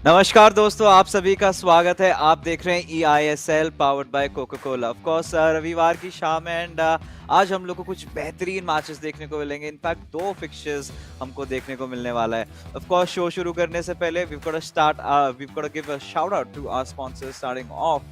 नमस्कार दोस्तों, आप सभी का स्वागत है। आप देख रहे हैं eISL powered by Coca Cola. Of course रविवार की शाम है एंड आज हम लोग को कुछ बेहतरीन मैचेस देखने को मिलेंगे। इनफैक्ट दो फिक्चर्स हमको देखने को मिलने वाला है। ऑफ कोर्स शो शुरू करने से पहले we've got to give a shout out to our sponsors, starting off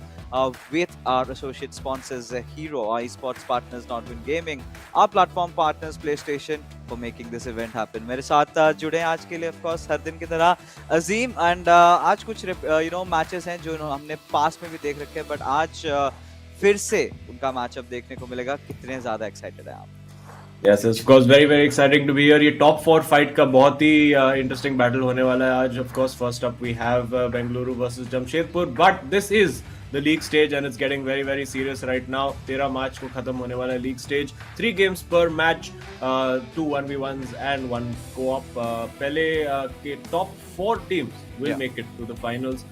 with our associate sponsors Hero, our esports partners, Nordwind Gaming, our platform partners PlayStation for making this event happen. मेरे साथ जुड़े हैं आज के लिए of course हर दिन की तरह अजीम एंड आज कुछ मैचेस हैं जो हमने पास में भी देख रखे हैं, बट आज फिर से उनका मैचअप देखने को मिलेगा। कितने ज्यादा एक्साइटेड हैं आप? Yes, of course, very very exciting to be here. ये top 4 fight का बहुत ही interesting battle होने वाला है आज. Of course, first up we have Bengaluru versus Jamshedpur, but this is the league stage and it's getting very very serious right now. 13 मार्च को खत्म होने वाला है league stage. 3 games per match, 2 1v1s and 1 co-op. पहले के top 4 teams will make it to the finals.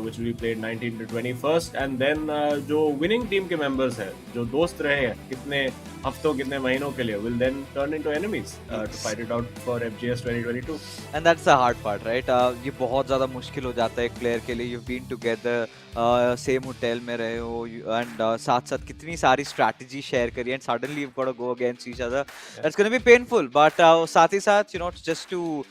Which will be played 19 to 21st, and then जो winning team के members हैं, जो दोस्त रहे हैं कितने हफ्तों कितने महीनों के लिए, will then turn into enemies to fight it out for FGS 2022. And that's the hard part, right? ये बहुत ज़्यादा मुश्किल हो जाता है एक प्लेयर के लिए। You've been together, same hotel में रहे हो एंड साथ साथ कितनी सारी स्ट्रैटेजी शेयर करी and suddenly you've got to go against each other. That's going to be painful, but साथ ही साथ just to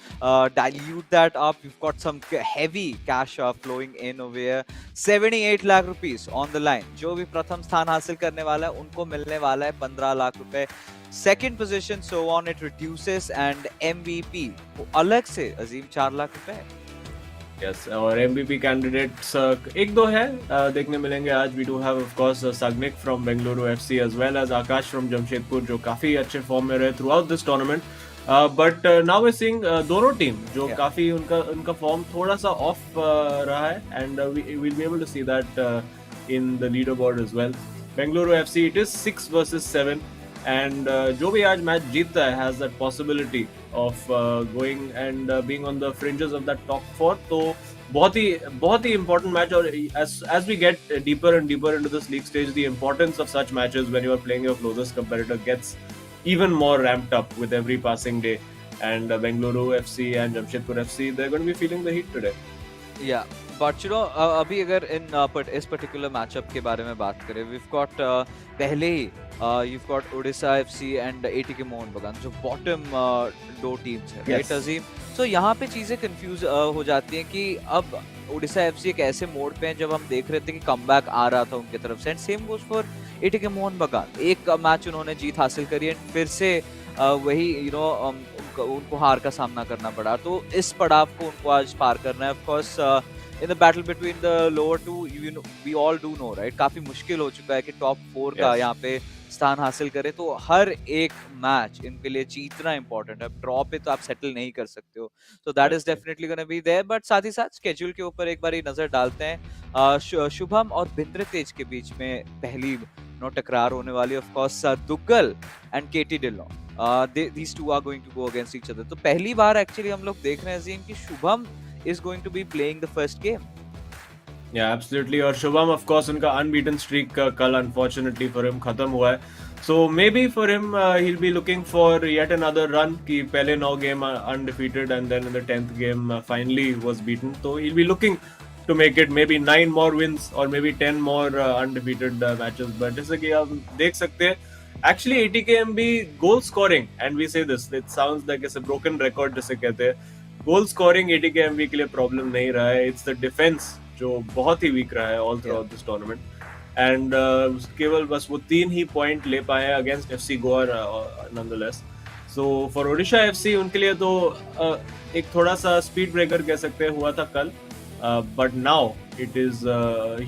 dilute that up, you've got some heavy cash flowing in over here. 78 lakh rupees on the line. जो भी प्रथम स्थान हासिल करने वाला है उनको मिलने वाला है 15 लाख रुपए. Second position, so on it reduces, and MVP को अलग से अजीम 4 लाख रुपए. Yes, और MVP candidates एक दो है देखने मिलेंगे आज. We do have of course Sagnik from Bengaluru FC as well as Akash from Jamshedpur जो काफी अच्छे फॉर्म में रहे throughout this tournament. But now we're seeing दोनों टीम जो काफी उनका फॉर्म थोड़ा सा ऑफ रहा है, and we'll be able to see that in the leaderboard as well. Bengaluru FC, it is 6 versus 7, and जो भी आज मैच जीतता है has that possibility of going and being on the fringes of that top 4. तो बहुत ही important match, और as we get deeper and deeper into this league stage, the importance of such matches when you are playing your closest competitor gets even more ramped up with every passing day. And Bengaluru FC and Jamshedpur FC, they're going to be feeling the heat today. Yeah, but अभी अगर इस particular matchup के बारे में बात करें, we've got पहले ही you've got Odisha FC and ATK Mohun Bagan जो बॉटम दो टीम्स हैं, राइट अजीम? सो यहाँ पे चीजें कंफ्यूज हो जाती हैं कि अब ओडिशा एफसी एक ऐसे मोड पे हैं जब हम देख रहे थे कि कमबैक आ रहा था उनकी तरफ से, and same goes for ATK Mohan बगान. एक मैच उन्होंने जीत हासिल करी एंड फिर से वही उनको हार का सामना करना पड़ा. तो इस पड़ाव को उनको आज पार करना है. Of course in the battle between the lower two, we all do know, right, काफी मुश्किल हो चुका है कि टॉप 4 का यहाँ पे स्थान हासिल करे. तो हर एक मैच इनके लिए जीतना इंपॉर्टेंट है. ड्रॉ पे तो आप सेटल नहीं कर सकते हो. So that is definitely gonna be there. But साथ ही साथ स्केड्यूल के ऊपर एक बार नजर डालते हैं. शुभम और बिंद्र तेज के बीच में पहली टकरार होने वाली. Of course Dougal and KT Dhillon, these two are going to go against each other. तो पहली बार एक्चुअली हम लोग देख रहे हैं अजीम कि Shubham is going to be playing the first game. Yeah, absolutely. और शुभम of course उनका unbeaten streak कल unfortunately for him खत्म हुआ है. So maybe for him he'll be looking for yet another run कि पहले 9 game undefeated and then in the 10th game finally was beaten. So he'll be looking to make it maybe 9 more wins or maybe 10 more undefeated matches. But जैसे कि आप देख सकते हैं, actually ATKMB goal scoring, and we say this, it sounds like it's a broken record जिसे कहते हैं. Goal scoring ATKMB के लिए प्रॉब्लम नहीं रहा है. इट्स द डिफेंस जो बहुत ही वीक रहा है all through out this tournament. And केवल बस वो 3 ही पॉइंट ले पाए हैं against FC Goa nonetheless. So for Odisha FC उनके लिए तो एक थोड़ा सा स्पीड ब्रेकर कह सकते हैं हुआ था कल, but now it is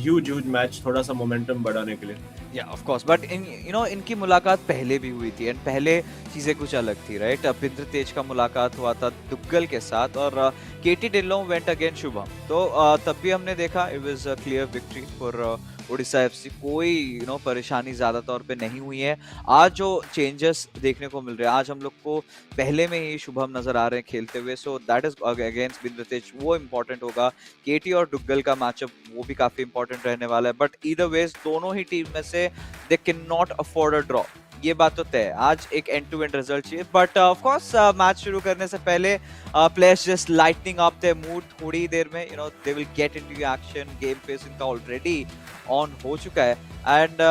huge match थोड़ा सा मोमेंटम बढ़ाने के लिए. Yeah, of course, but इनकी मुलाकात पहले भी हुई थी एंड पहले चीजें कुछ अलग थी, राइट? बिंद्र तेज का मुलाकात हुआ था दुग्गल के साथ और केटी डिल्लो वेंट अगेंस्ट शुभम. तो तब भी हमने देखा it was a clear victory for Odisha FC. कोई परेशानी ज्यादा तौर पे नहीं हुई है. आज जो चेंजेस देखने को मिल रहे हैं, आज हम लोग को पहले में ही शुभम नजर आ रहे हैं खेलते हुए. So that is against Bindra Tej, वो इम्पोर्टेंट होगा. केटी और दुग्गल का मैचअप वो भी काफी इंपॉर्टेंट रहने वाला है. बट ईदर वेज दोनों ही टीम में से they can not afford a draw. ये बात तो तय है। आज एक एंड टू एंड रिजल्ट चाहिए, बट ऑफ कोर्स मैच शुरू करने से पहले players just lightening up their mood. थोड़ी ही देर में they will get into action. Game face इनका ऑलरेडी ऑन हो चुका है। एंड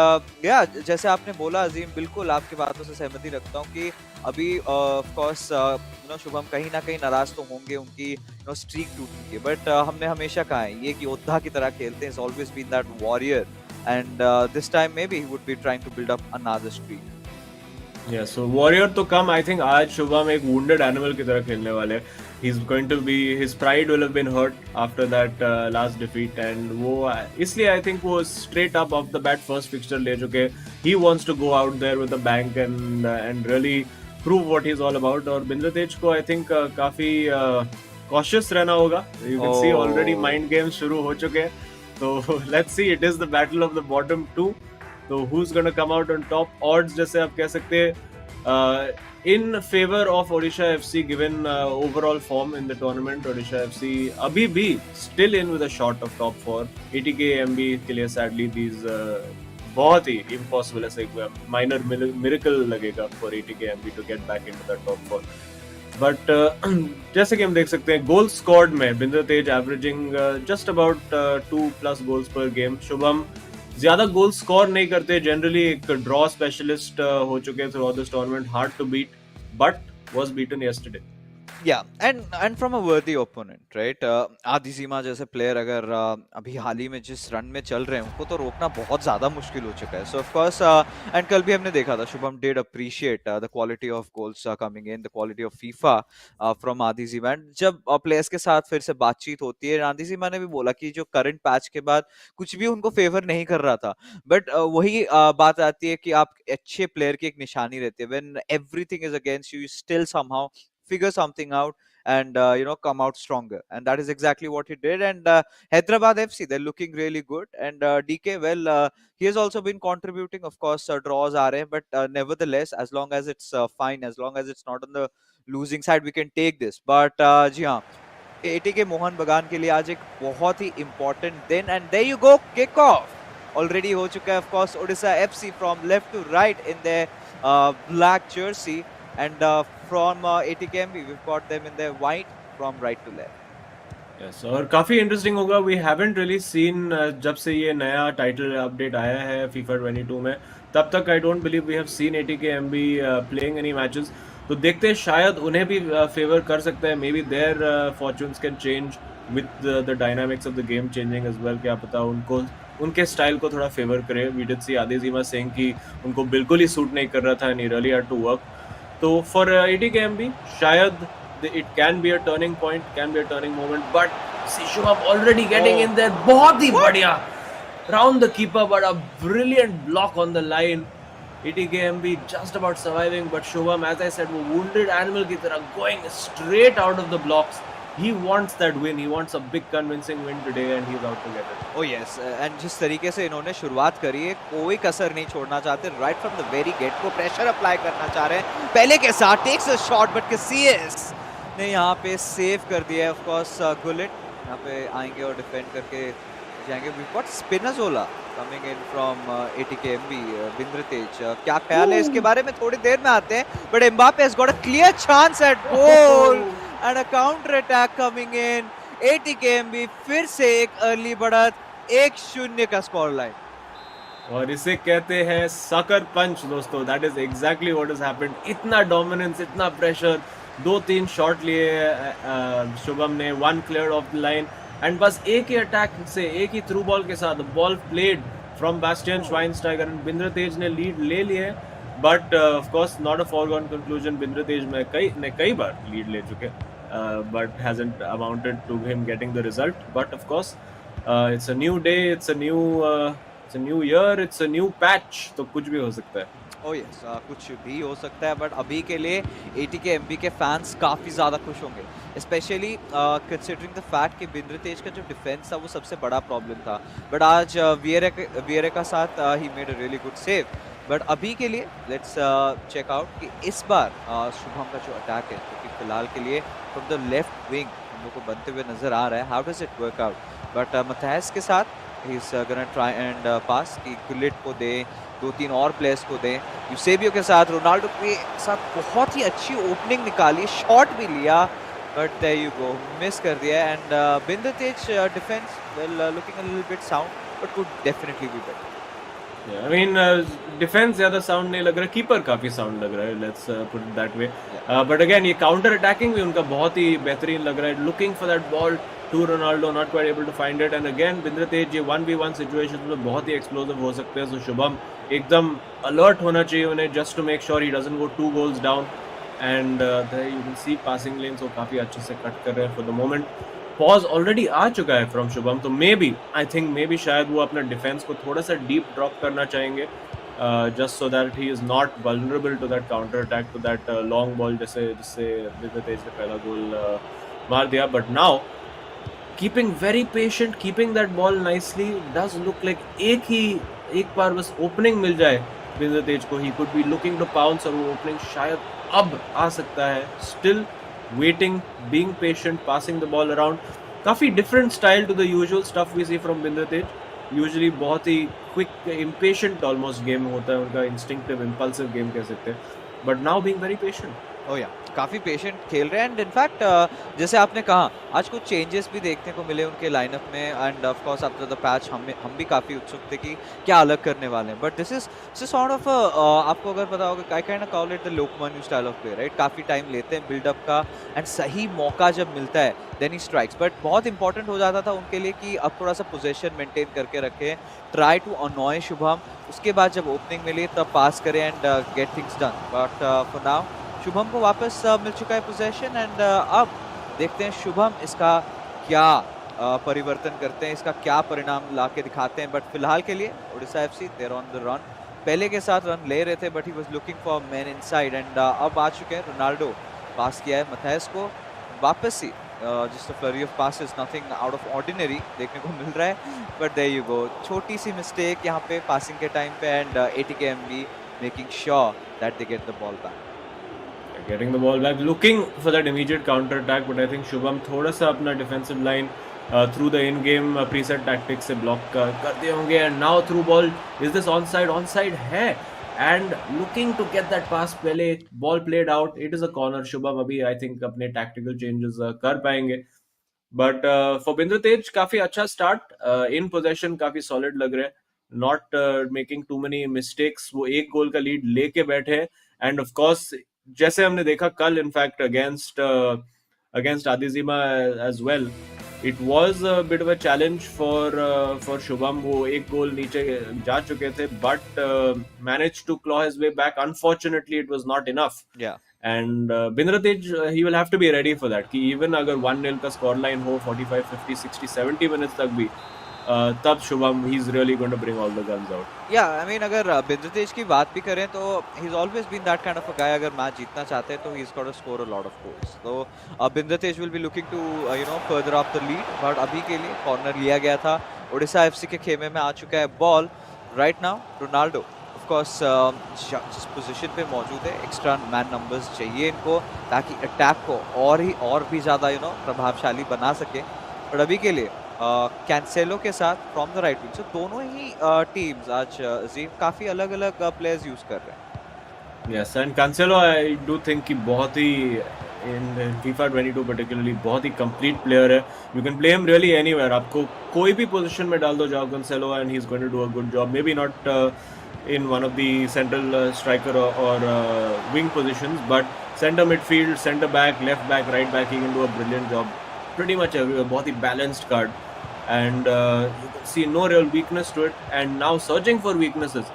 या जैसे आपने बोला अजीम, बिल्कुल आपकी बातों से सहमति रखता हूँ कि अभी ऑफ कोर्स शुभम कहीं ना कहीं नाराज तो होंगे, उनकी स्ट्रीक टूटने की, बट हमने हमेशा कहा है ये कि योद्धा की तरह खेलते हैं, always been that warrior, and this time maybe he would be trying to build up another streak. Yeah, so Warrior तो कम, I think आज शुभम एक wounded animal की तरह खेलने वाले हैं. He's going to be, his pride will have been hurt after that last defeat, and वो इसलिए I think वो straight up off the bat first fixture ले चुके. He wants to go out there with a bang and really prove what he's all about. और बिंद्र तेज को I think काफी cautious रहना होगा. You can see already mind games शुरू हो चुके हैं. So let's see, it is the battle of the bottom two. तो who's gonna come out on top? Odds जैसे आप कह सकते हैं in favor of Odisha FC given overall form in the tournament. Odisha FC अभी भी still in with a shot of top 4. ATKMB के लिए sadly these बहुत ही impossible, ऐसे minor miracle लगेगा for ATKMB to get back into the top 4. But जैसे कि हम देख सकते हैं गोल स्कोर्ड में बिंद्र तेज एवरेजिंग जस्ट अबाउट 2+ गोल्स पर गेम. शुभम ज्यादा गोल स्कोर नहीं करते, जनरली एक ड्रॉ स्पेशलिस्ट हो चुके throughout this tournament, hard to beat but was beaten yesterday. Yeah, and from a worthy opponent, right? आदि सीमा जैसे प्लेयर अगर अभी हाल ही में जिस रन में चल रहे हैं उनको तो रोकना बहुत ज्यादा मुश्किल हो चुका है. सो ऑफ कोर्स एंड कल भी हमने देखा था Shubham did appreciate the quality of goals coming in, the quality of FIFA from आदि सीमा. जब प्लेयर्स के साथ फिर से बातचीत होती है, आदि सीमा ने भी बोला कि जो करंट पैच के बाद कुछ भी उनको फेवर नहीं कर रहा था, बट वही बात आती है कि आप अच्छे प्लेयर की एक निशानी रहती है. When everything is against you still somehow figure something out and come out stronger, and that is exactly what he did. And Hyderabad FC, they're looking really good, and DK, well, he has also been contributing. Of course draws are there, but nevertheless, as long as it's fine, as long as it's not on the losing side, we can take this. But जी हाँ, ATK Mohun बगान के लिए आज एक बहुत ही important दिन, and there you go, kick off already हो चुका है. Of course Odisha FC from left to right in their black jersey, and from ATKMB we've got them in their white from right to left. Yes, और काफी interesting होगा. We haven't really seen जब से ये नया title update आया है FIFA 22 में, तब तक I don't believe we have seen ATKMB playing any matches. तो देखते हैं, शायद उन्हें भी फेवर कर सकते हैं. Maybe their fortunes can change with the dynamics of the game changing as well. क्या पता उनको उनके स्टाइल को थोड़ा फेवर करे. वी डिड सी आदिजीमा सेइंग कि उनको बिल्कुल ही सूट नहीं कर रहा था, and he really had to work. तो फॉर ATKMB शायद it can be a turning point, can be a turning moment, but see Shubham already getting in there. बहुत ही बढ़िया round the keeper, but a brilliant block on the line. ATKMB just about surviving, but Shubham, as I said, वो wounded animal की तरह going straight out of the blocks. He wants that win. He wants a big convincing win today, and he's out to get it. Oh yes, and जिस तरीके से इन्होंने शुरुआत करी है, कोई कसर नहीं छोड़ना चाहते. Right from the very get को pressure apply करना चाह रहे हैं. पहले के साथ takes a shot, but CS ने यहाँ पे सेव कर दिया है. ऑफ कोर्स गुलिट यहाँ पे आएंगे और डिफेंड करके जाएंगे. We got Spinazzola coming in from ATKMB. Bindra Tej, क्या ख्याल है इसके बारे में थोड़ी देर में आते हैं, but Mbappe has got a clear chance at goal and a counter attack coming in. ATKMB फिर से एक अर्ली बढ़त, 1-0 का स्कोर लाइन, और इसे कहते हैं सकर पंच दोस्तों. That is exactly what has happened. इतना डोमिनेंस, इतना प्रेशर, 2-3 शॉट लिए शुभम ने, 1 clear of the line, and बस एक ही अटैक से, एक ही थ्रू बॉल के साथ ball played from Bastian Schweinsteiger, and Bindra Tej ने लीड ले लिए. But of course not a foregone conclusion. Bindra Tej में कई बार लीड ले चुके, but hasn't amounted to him getting the result. But of course it's a new day, it's a new year, it's a new patch, तो कुछ भी हो सकता है. Oh yes, कुछ भी हो सकता है, बट अभी के लिए ATKMB के फैंस काफी ज्यादा खुश होंगे, स्पेशली कंसिडरिंग द फैक्ट कि बिंद्र तेज का जो डिफेंस था वो सबसे बड़ा प्रॉब्लम था, बट आज वियरे का साथ he made a really good save. But अभी के लिए लेट्स चेक आउट कि इस बार शुभम का जो अटैक है, जो कि फिलहाल के लिए फ्रॉम द लेफ्ट विंग हम लोग को बनते हुए नजर आ रहा है, how does it work out. But Matthaus के साथ he's gonna try and pass कि गुलिट को दे, 2-3 और प्लेयर्स को दे। यूसेबियो के साथ रोनाल्डो के साथ बहुत ही अच्छी ओपनिंग निकाली, शॉट भी लिया, but there you go, miss कर दिया। and Bindate's defense, well, looking a little bit sound, but could definitely be better. Yeah, I mean, defence ज्यादा साउंड नहीं लग रहा, कीपर काफी साउंड लग रहा है, let's put it that way. But again ये काउंटर अटैकिंग भी उनका बहुत ही बेहतरीन लग रहा है, looking for that ball to Ronaldo, not quite able to find it. And again Bindratej ये 1v1 सिचुएशन में बहुत ही एक्सप्लोसिव हो सकते हैं, सो शुभम एकदम अलर्ट होना चाहिए उन्हें, just to make sure he doesn't go 2 goals down. And there you can see passing lanes वो काफी अच्छे से कट कर रहे हैं for the moment. Pause already आ चुका है फ्रॉम शुभम, तो maybe I think maybe शायद वो अपना डिफेंस को थोड़ा सा डीप ड्रॉप करना चाहेंगे, just so that he is not vulnerable to that counter attack, to that long ball जिससे बिंद्रतेज ने पहला गोल मार दिया। But now keeping very patient, keeping that ball nicely, does look like एक बार बस ओपनिंग मिल जाए बिंद्रतेज को, he could be looking to pounce, और वो ओपनिंग शायद अब आ सकता है। Still waiting, being patient, passing the ball around, काफी different style to the usual stuff we see from Bindratej. Usually बहुत ही क्विक, इम्पेशेंट ऑलमोस्ट गेम होता है उनका, इंस्टिंक्टिव इंपल्सिव गेम कह सकते हैं, but now being very patient. Oh yeah, काफी पेशेंट खेल रहे हैं। एंड इनफैक्ट जैसे आपने कहा, आज कुछ चेंजेस भी देखने को मिले उनके लाइनअप में। End of course after the patch हम भी काफी उत्सुक थे कि क्या अलग करने वाले हैं। But this is sort of, आपको अगर पता होगा, I kind of call it the Lokmanya style of play, right? काफी टाइम लेते हैं बिल्डअप का, एंड सही मौका जब मिलता है देन ही स्ट्राइक्स। बट बहुत इंपॉर्टेंट हो जाता था उनके लिए कि अब थोड़ा सा पोजीशन मेंटेन करके रखें, ट्राई टू अनॉय शुभम, उसके बाद जब ओपनिंग मिली तब पास करें and get things done. But for now Shubham को वापस मिल चुका है पोजीशन, एंड अब देखते हैं शुभम इसका क्या परिवर्तन करते हैं, इसका क्या परिणाम लाके दिखाते हैं। बट फिलहाल के लिए Odisha FC they're on the run, पहले के साथ रन ले रहे थे but he was looking for man inside. And अब आ चुके हैं, रोनाल्डो पास किया है मथायस को, वापस ही just a flurry of passes, nothing out of ordinary देखने को मिल रहा है। बट देयर यू गो, छोटी सी मिस्टेक यहाँ पे पासिंग के टाइम पे, and ATKMB making sure that they get the ball back. Getting the ball back, looking for that immediate counter attack, but I think Shubham थोड़ा सा अपना defensive line through the in game preset tactics से block कर दिए होंगे। And now through ball, is this onside है, and looking to get that pass, पहले ball played out, it is a corner. Shubham अभी आई थिंक अपने tactical changes कर पाएंगे, बट फॉर बिंद्रतेज काफी अच्छा स्टार्ट, इन पोजेशन काफी सॉलिड लग रहे हैं, not making too many mistakes, वो एक गोल का लीड लेके बैठे हैं। एंड ऑफ कोर्स जैसे हमने देखा कल इनफैक्ट अगेंस्ट आदिजिमा as well, it was a bit of a challenge for Shubham, वो एक गोल नीचे जा चुके थे, but manage to claw his way back. Unfortunately it was not enough, and Bindratej he will have to be ready for that कि even अगर 1-0 का score line हो 45, 50, 60, 70 मिनट्स तक भी, तब Shubham he is really going to bring all the guns out. या I mean, अगर बिंद्रतेज की बात भी करें तो he is always been that kind of a guy, अगर मैच जीतना चाहते हैं तो he is got to score a lot of goals. तो Bindratej will be looking to further up the lead, but अभी के लिए कॉर्नर लिया गया था, ओडिशा एफसी के खेमे में आ चुका है ball. Right now Ronaldo of course जिस पोजीशन पे मौजूद है, एक्स्ट्रा मैन नंबर्स चाहिए इनको ताकि अटैक को और भी ज्यादा प्रभावशाली बना सके। बट अभी के लिए कैंसेलो के साथ फ्रॉम द राइट विंग, सो दोनों ही टीम्स आज जी काफी अलग-अलग प्लेयर्स यूज कर रहे हैं। Yes, and Cancelo I do think कि बहुत ही इन FIFA 22 पर्टिकुलरली बहुत ही कंप्लीट प्लेयर है, you can play him really anywhere, आपको कोई भी पोजीशन में डाल दो जाओ Cancelo and he is going to do a good job, maybe not in one of the central striker or wing positions, but center midfield, center back, left back, right back, he can do a brilliant job pretty much everywhere, बहुत ही balanced card, and you can see no real weakness to it, and now searching for weaknesses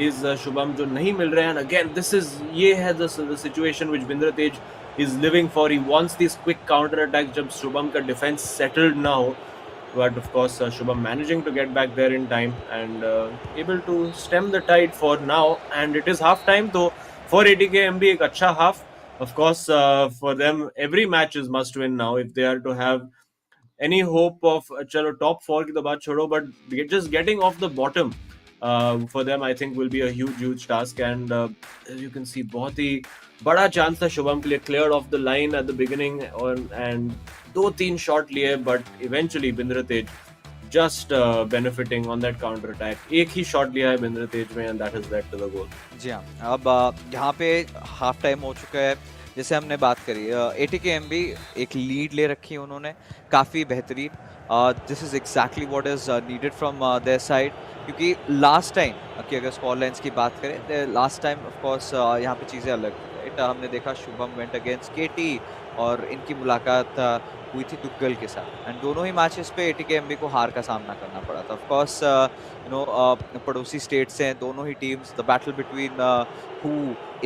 is Shubham जो नहीं मिल रहे हैं। And again this is ये है the situation which Bindrateej is living for, he wants these quick counter attacks जब Shubham का defense settled ना हो, but of course Shubham managing to get back there in time and able to stem the tide for now, and it is half time, so for ATKMB एक अच्छा half, of course for them every match is must win now if they are to have any hope of chalo top 4 की तो बात छोड़ो, but just getting off the bottom for them I think will be a huge task, and as you can see बहुत ही बड़ा chance था शुभम के लिए, cleared off the line at the beginning and 2-3 shot लिए, but eventually बिंद्रतेज just benefiting on that counter attack. एक ही shot लिया है बिंद्र तेज में and that has led to the goal. जी हाँ, अब यहाँ पे हाफ टाइम हो चुका है, जैसे हमने बात करी ATKMB एक लीड ले रखी है उन्होंने, काफ़ी बेहतरीन। This is exactly what is needed from their side, क्योंकि लास्ट टाइम की अगर स्कोर लाइन्स की बात करें, लास्ट टाइम ऑफ कोर्स यहाँ पे चीज़ें अलग थी, राइट? हमने देखा शुभम वेंट अगेंस्ट केटी और इनकी मुलाकात हुई थी दुग्गल के साथ, एंड दोनों ही मैचेस पे ATKMB को हार का सामना करना पड़ा था। ऑफ कोर्स पड़ोसी स्टेट्स हैं दोनों ही teams, the battle between who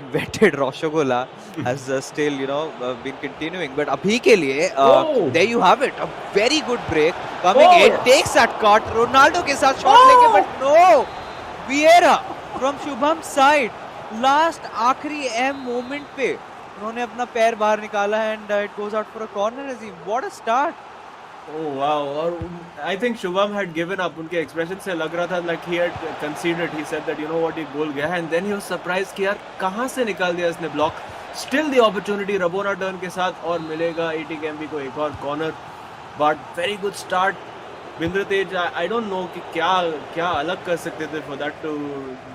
invented Roshogola has still been continuing, but abhi ke liye there you have it, a very good break coming in, takes that cut Ronaldo ke sath shot leke, but no, Vieira from Shubham's side last आखिरी M moment पे उन्होंने अपना पैर बाहर निकाला and it goes out for a corner. Azim, what a start. Oh wow! और I think Shubham had given up. उनके expression से लग रहा था like he had conceded. He said that you know what, ये goal गया है, and then he was surprised कि यार कहाँ से निकाल दिया इसने block. Still the opportunity Rabona turn के साथ और मिलेगा ATKMB को एक और corner. But very good start. Bindra Tej, I don't know कि क्या अलग कर सकते थे for that to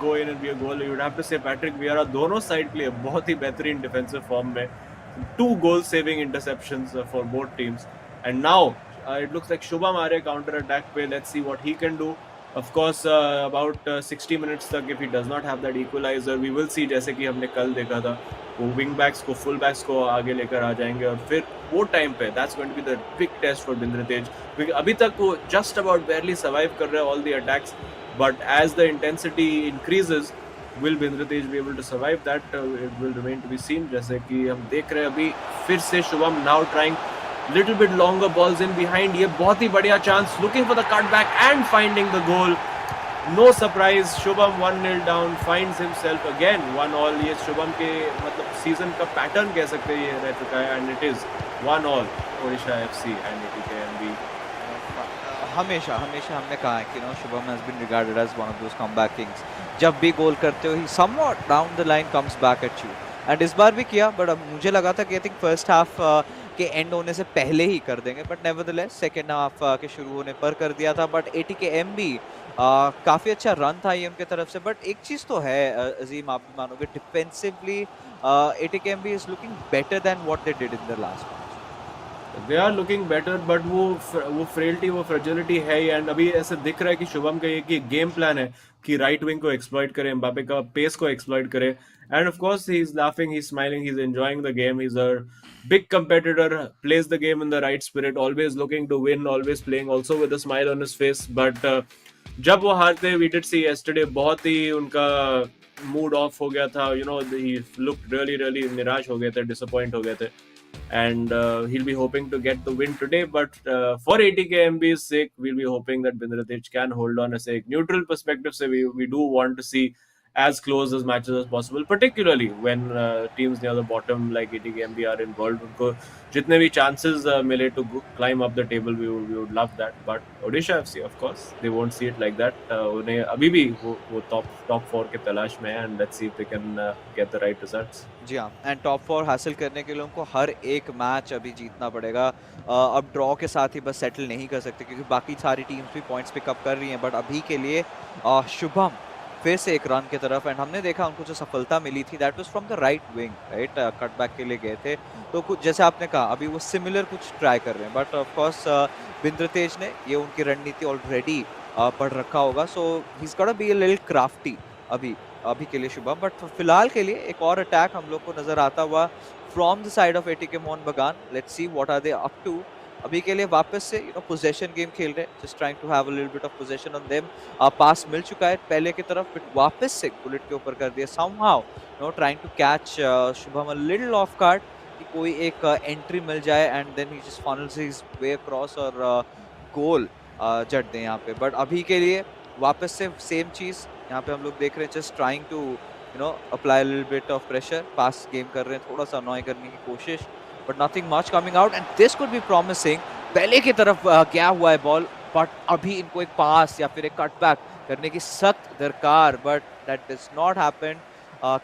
go in and be a goal. You would have to say Patrick Vieira दोनों side के लिए बहुत ही बेहतरीन defensive form में, 2 goal saving interceptions for both teams, and now it looks like Shubham आ रहे counter attack पे. Let's see what he can do. Of course, about 60 minutes तक if he does not have that equalizer, we will see, जैसे कि हमने कल देखा था, वो wing backs को full backs को आगे लेकर आ जाएंगे, और फिर वो टाइम पे that's going to be the big test for Bindra तेज, क्योंकि अभी तक वो just about barely survive कर रहे हैं all the attacks, but as the intensity increases, will Bindra Tej be able to survive that? It will remain to be seen. जैसे कि हम देख रहे हैं अभी फिर से Shubham now trying little bit longer balls in behind. ये बहुत ही बढ़िया chance, looking for the cutback and finding the goal. No surprise, Shubham 1-0 down, finds himself again 1-1. ये शुभम के मतलब सीजन का पैटर्न कह सकते हैं ये रह चुका है, and it is 1-1 Odisha FC and ATKMB. हमेशा हमने कहा है कि Shubham has been regarded as one of those comeback kings. जब भी गोल करते हो he somewhat down the line comes back at you, and इस बार भी किया, but अब मुझे लगा था कि I think first half के एंड होने से पहले ही कर देंगे, बट नेवरदलेस सेकेंड हाफ के शुरू होने पर कर दिया था। बट ATKMB काफी अच्छा रन था ये उनके तरफ से, बट एक चीज तो है अजीम, आप भी मानोगे, defensively ATKMB is looking better than what they did in the last match. They are looking better, but वो frailty, वो fragility है, and अभी ऐसे दिख रहा है कि शुभम का एक गेम प्लान है कि राइट विंग को एक्सप्लॉइट करे, एम्बापे का पेस को एक्सप्लॉइट करे, end of course he is laughing, he is smiling, he is enjoying the game. He is a big competitor, plays the game in the right spirit, always looking to win, always playing also with a smile on his face. But जब वो हारते, we did see yesterday, बहुत ही उनका mood off हो गया था, you know, he looked really निराश हो गए थे, disappoint हो गए थे, and he'll be hoping to get the win today. But for ATKMB's sake, we'll be hoping that Bindratich can hold on. As a neutral perspective, so we do want to see as close as matches as possible, particularly when teams near the bottom like ATKMB are involved. उनको जितने भी chances मिले to climb up the table, we would love that. But Odisha FC, of course, they won't see it like that. उन्हें अभी भी वो top 4 के तलाश में है, and let's see if they can get the right results. जी हाँ, and top 4 हासिल करने के लिए उनको हर एक मैच अभी जीतना पड़ेगा। अब ड्रॉ के साथ ही बस सेटल नहीं कर सकते, क्योंकि बाकी सारी टीम्स भी पॉइंट्स पिकअप कर रही हैं, बट अभी के लिए शुभम फिर से एक रन की तरफ, एंड हमने देखा उनको जो सफलता मिली थी that was from the right wing, right? Cutback के लिए गए थे, तो कुछ जैसे आपने कहा अभी वो सिमिलर कुछ ट्राई कर रहे हैं, but of course Bindra Tej ने ये उनकी रणनीति ऑलरेडी पढ़ रखा होगा, so he is got to be a little crafty अभी के लिए शुभम। बट फिलहाल के लिए एक और अटैक हम लोग को नजर आता हुआ from the side of ATK Mohun Bagan. Let's see what are they up to. अभी के लिए वापस से पोजेशन गेम खेल रहे हैं, just trying to have a little bit of possession on them. Pass मिल चुका है पहले की तरफ, बट वापस से बुलेट के ऊपर कर दिया somehow, trying to catch Shubham a little off guard कि कोई एक एंट्री मिल जाए, and then he just funnels his way across और गोल जट दें यहाँ पे। बट अभी के लिए वापस से सेम चीज यहाँ पे हम लोग देख रहे हैं, just trying to apply little bit of pressure, pass game कर रहे हैं, थोड़ा सा अनॉय करने की कोशिश, but nothing much coming out, and this could be promising. पहले की तरफ गया हुआ है बॉल, बट अभी इनको एक पास या फिर एक कटबैक करने की सख्त दरकार, but that does not happen.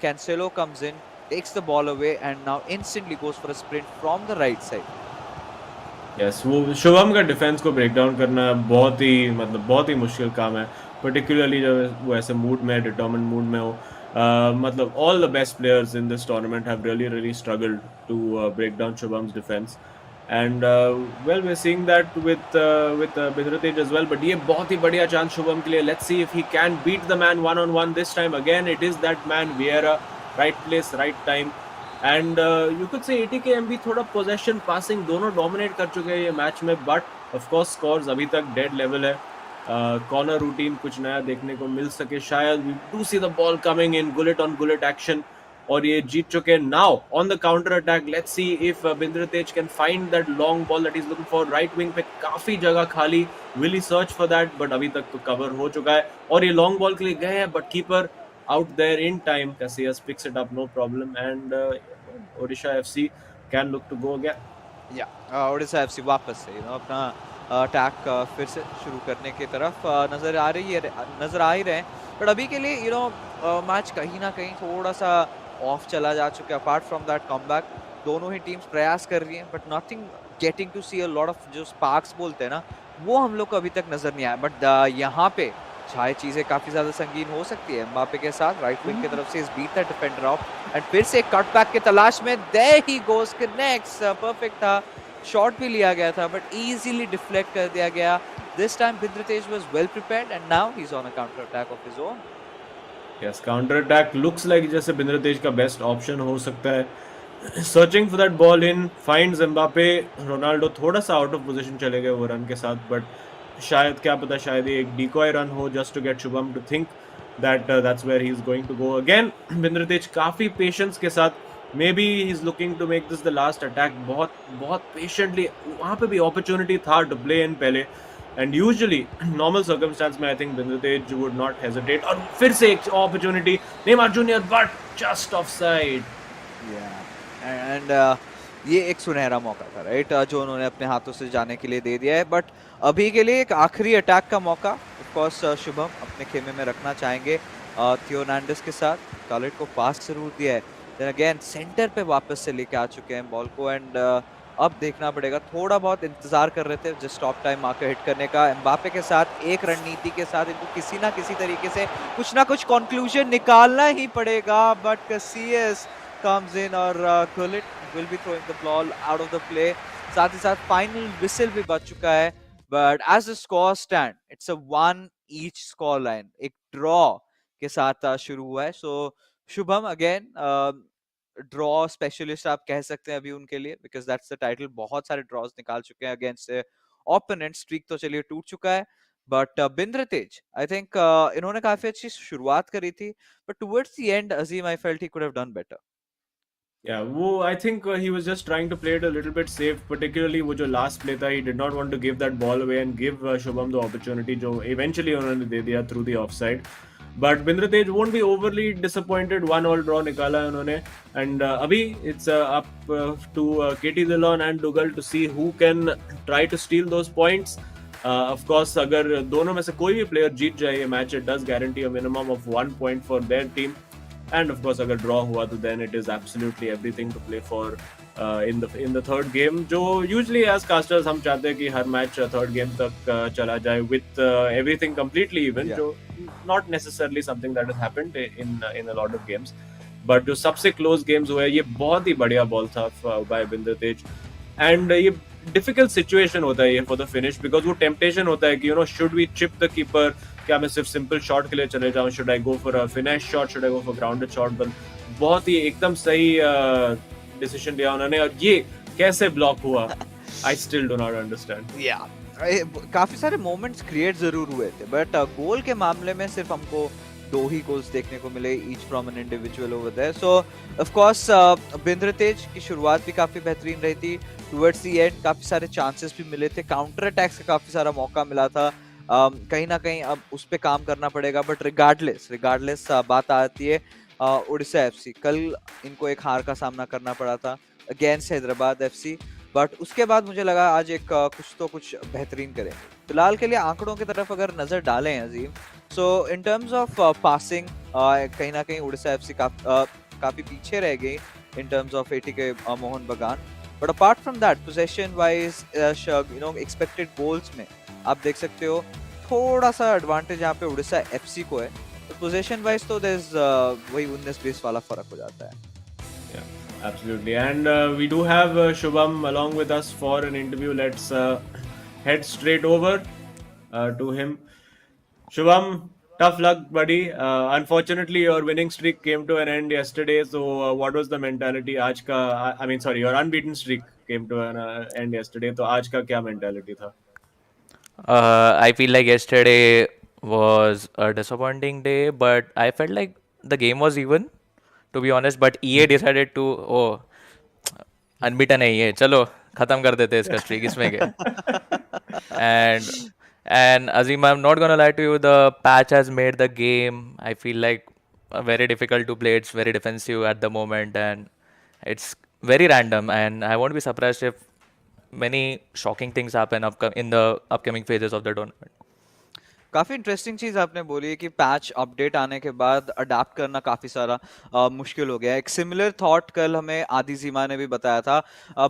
Cancelo comes in, takes the ball away, and now instantly goes for a sprint from the right side. Yes, वो शुभम का डिफेंस को ब्रेक डाउन करना बहुत ही मतलब बहुत ही मुश्किल काम है, पर्टिकुलरली जब वो ऐसे मूड में, डिटर्मिन्ड मूड में हो। मतलब all the best players in this tournament have really struggled to break down Shubham's defence and well we are seeing that with Bindratej as well, but ये बहुत ही बढ़िया चांस शुभम के लिए। Let's see if he can beat the man one on one this time. Again it is that man Vieira, right place right time and you could say ATKMB थोड़ा possession passing दोनों dominate कर चुके हैं ये match में, but of course scores अभी तक dead level है। कॉर्नर रूटीन कुछ नया देखने को मिल सके शायद। We do see the ball coming in, Gullit on Gullit action, और ये जीत चुके हैं now on the counter attack. Let's see if Bindratej can find that long ball that is looking for. Right wing पे काफी जगह खाली, will he search for that, but अभी तक तो कवर हो चुका है और ये लॉन्ग बॉल के लिए गए हैं, but keeper out there in time. Casillas picks it up, no problem, and Odisha FC can look to go again. Odisha FC वापस से अपना अटैक फिर से शुरू करने की तरफ नजर आ ही रहे हैं, बट अभी के लिए मैच कहीं ना कहीं थोड़ा सा ऑफ चला जा चुका है। अपार्ट फ्रॉम दैट कमबैक दोनों ही टीम्स प्रयास कर रही हैं, but nothing getting to see a lot of जो स्पार्क्स बोलते हैं ना, वो हम लोग को अभी तक नजर नहीं आया। बट यहाँ पे शायद चीजें काफी ज्यादा संगीन हो सकती है। एम्बापे के साथ राइट विंग की तरफ से इस beat the defender off and फिर से एक कटबैक की तलाश में, there he goes, connects, perfect था, शॉट भी लिया गया था बट इजीली डिफ्लेक्ट कर दिया गया। This time Bindratej was well prepared and now he is on a counter attack of his own. Yes, counter attack looks like जैसे बिंद्रतेज का बेस्ट ऑप्शन हो सकता है। Searching for that ball in, finds Mbappe. Ronaldo थोड़ा सा out of position चले गए वो रन के साथ, बट शायद क्या पता शायद ये एक डिकॉय रन हो just to get Shubham to think that that's where he is going to go again. Bindratej काफी पेशेंस के साथ, maybe he is looking to make this the last attack. बहुत बहुत पेशेंटली, वहां पे भी अपॉर्चुनिटी था टू प्ले इन पहले, एंड यूजुअली नॉर्मल सर्कमस्टांस में आई थिंक बिंद्रतेज वुड नॉट हेजिटेट। और फिर से एक opportunity, Neymar junior, but just offside. And ये एक सुनहरा मौका था, राइट, जो उन्होंने अपने हाथों से जाने के लिए दे दिया है। बट अभी के लिए एक आखिरी अटैक का मौका ऑफ कोर्स शुभम अपने खेमे में रखना चाहेंगे थियो नांडिस के साथ। कॉलेट को पास जरूर दिया है, देन अगेन सेंटर पे वापस से लेके आ चुके हैं बॉल को एंड अब देखना पड़ेगा। थोड़ा बहुत इंतजार कर रहे थे जस्ट स्टॉप टाइम आकर हिट करने का। एम्बापे के साथ एक रणनीति के साथ इनको किसी ना किसी तरीके से कुछ ना कुछ कंक्लूजन निकालना ही पड़ेगा, बट कैसियस comes in और Gullit will be throwing the ball out of the play। साथ ही साथ फाइनल विसल भी बज चुका है, but as the score stand it's a 1 each score line, एक ड्रॉ के साथ शुरू हुआ है। so Shubham again draw specialist आप कह सकते हैं अभी उनके लिए, because that's the title। बहुत सारे ड्रॉज निकाल चुके हैं अगेंस्ट ओपोनेंट, स्ट्रीक तो चलिए टूट चुका है, बट बिंद्रतेज आई थिंक इन्होंने काफी अच्छी शुरुआत करी थी, but towards the end Azim I felt he could have done better। Yeah, I think he was just trying to play it a little bit safe, particularly वो जो last play था, he did not want to give that ball away and give Shubham the opportunity जो eventually उन्होंने दे दिया through the offside. But Bindratej won't be overly disappointed, 1-1 draw निकाला है उन्होंने, and अभी it's up to KT Dillon and Dougal to see who can try to steal those points. Of course, अगर दोनों में से कोई भी player जीत जाए ये match, it does guarantee a minimum of 1 point for their team. And of course अगर draw हुआ तो then it is absolutely everything to play for in the third game, जो usually as casters हम चाहते हैं कि हर match third game तक चला जाए with everything completely even, जो not necessarily something that has happened in a lot of games, but जो सबसे close games हुए ये बहुत ही बढ़िया ball था by बिंद्रतेज। and ये difficult situation होता है ये for the finish, because वो temptation होता है कि should we chip the keeper, क्या मैं सिर्फ सिंपल शॉट के लिए चले जाऊं, should I go for a finish shot, should I go for grounded shot. But बहुत ही एकदम सही डिसीजन लिया उन्होंने, और ये कैसे ब्लॉक हुआ I still do not understand. काफी सारे मोमेंट्स क्रिएट जरूर हुए थे, बट गोल के मामले में सिर्फ हमको 2 ही गोल्स देखने को मिले each from an individual over there. So of course बिंद्रतेज की शुरुआत भी काफी बेहतरीन रही थी, टुवर्ड्स द एंड काफी सारे चांसेस भी मिले थे, काउंटर अटैक्स का काफी सारा मौका मिला था। कहीं ना कहीं अब उस पे काम करना पड़ेगा, बट रिगार्डलेस बात आती है उड़ीसा एफसी। कल इनको एक हार का सामना करना पड़ा था अगेंस्ट हैदराबाद एफसी, बट उसके बाद मुझे लगा आज एक कुछ बेहतरीन करें। फिलहाल के लिए आंकड़ों की तरफ अगर नजर डालें Azim, so in terms of passing कहीं ना कहीं उड़ीसा एफसी काफी पीछे रह गई in terms of ATK Mohan Bagan. But apart from that possession wise expected goals में आप देख सकते हो थोड़ा सा एडवांटेज यहाँ पे उड़ीसा एफसी को है, तो पोजीशन वाइज तो देयर इज वही 19-20 वाला फर्क हो जाता है. Yeah, absolutely. And we do have Shubham along with us for an interview. Let's head straight over to him. Shubham, tough luck, buddy. Unfortunately, your winning streak came to an end yesterday. So, what was the mentality? आज का, I mean, sorry, your unbeaten streak came to an end yesterday. तो आज का क्या mentality था? I feel like yesterday was a disappointing day, but I felt like the game was even, to be honest. But EA decided to, oh, unbeaten है ये, चलो खत्म कर देते हैं इसका स्ट्रीक इसमें के. and and Azim, I'm not gonna lie to you, the patch has made the game, I feel like, very difficult to play. It's very defensive at the moment, and it's very random, and I won't be surprised if many shocking things happen in the upcoming phases of the tournament. काफी interesting चीज आपने बोली है कि patch update आने के बाद adapt करना काफी सारा मुश्किल हो गया है. एक सिमिलर थॉट कल हमें आदि जीमा ने भी बताया था,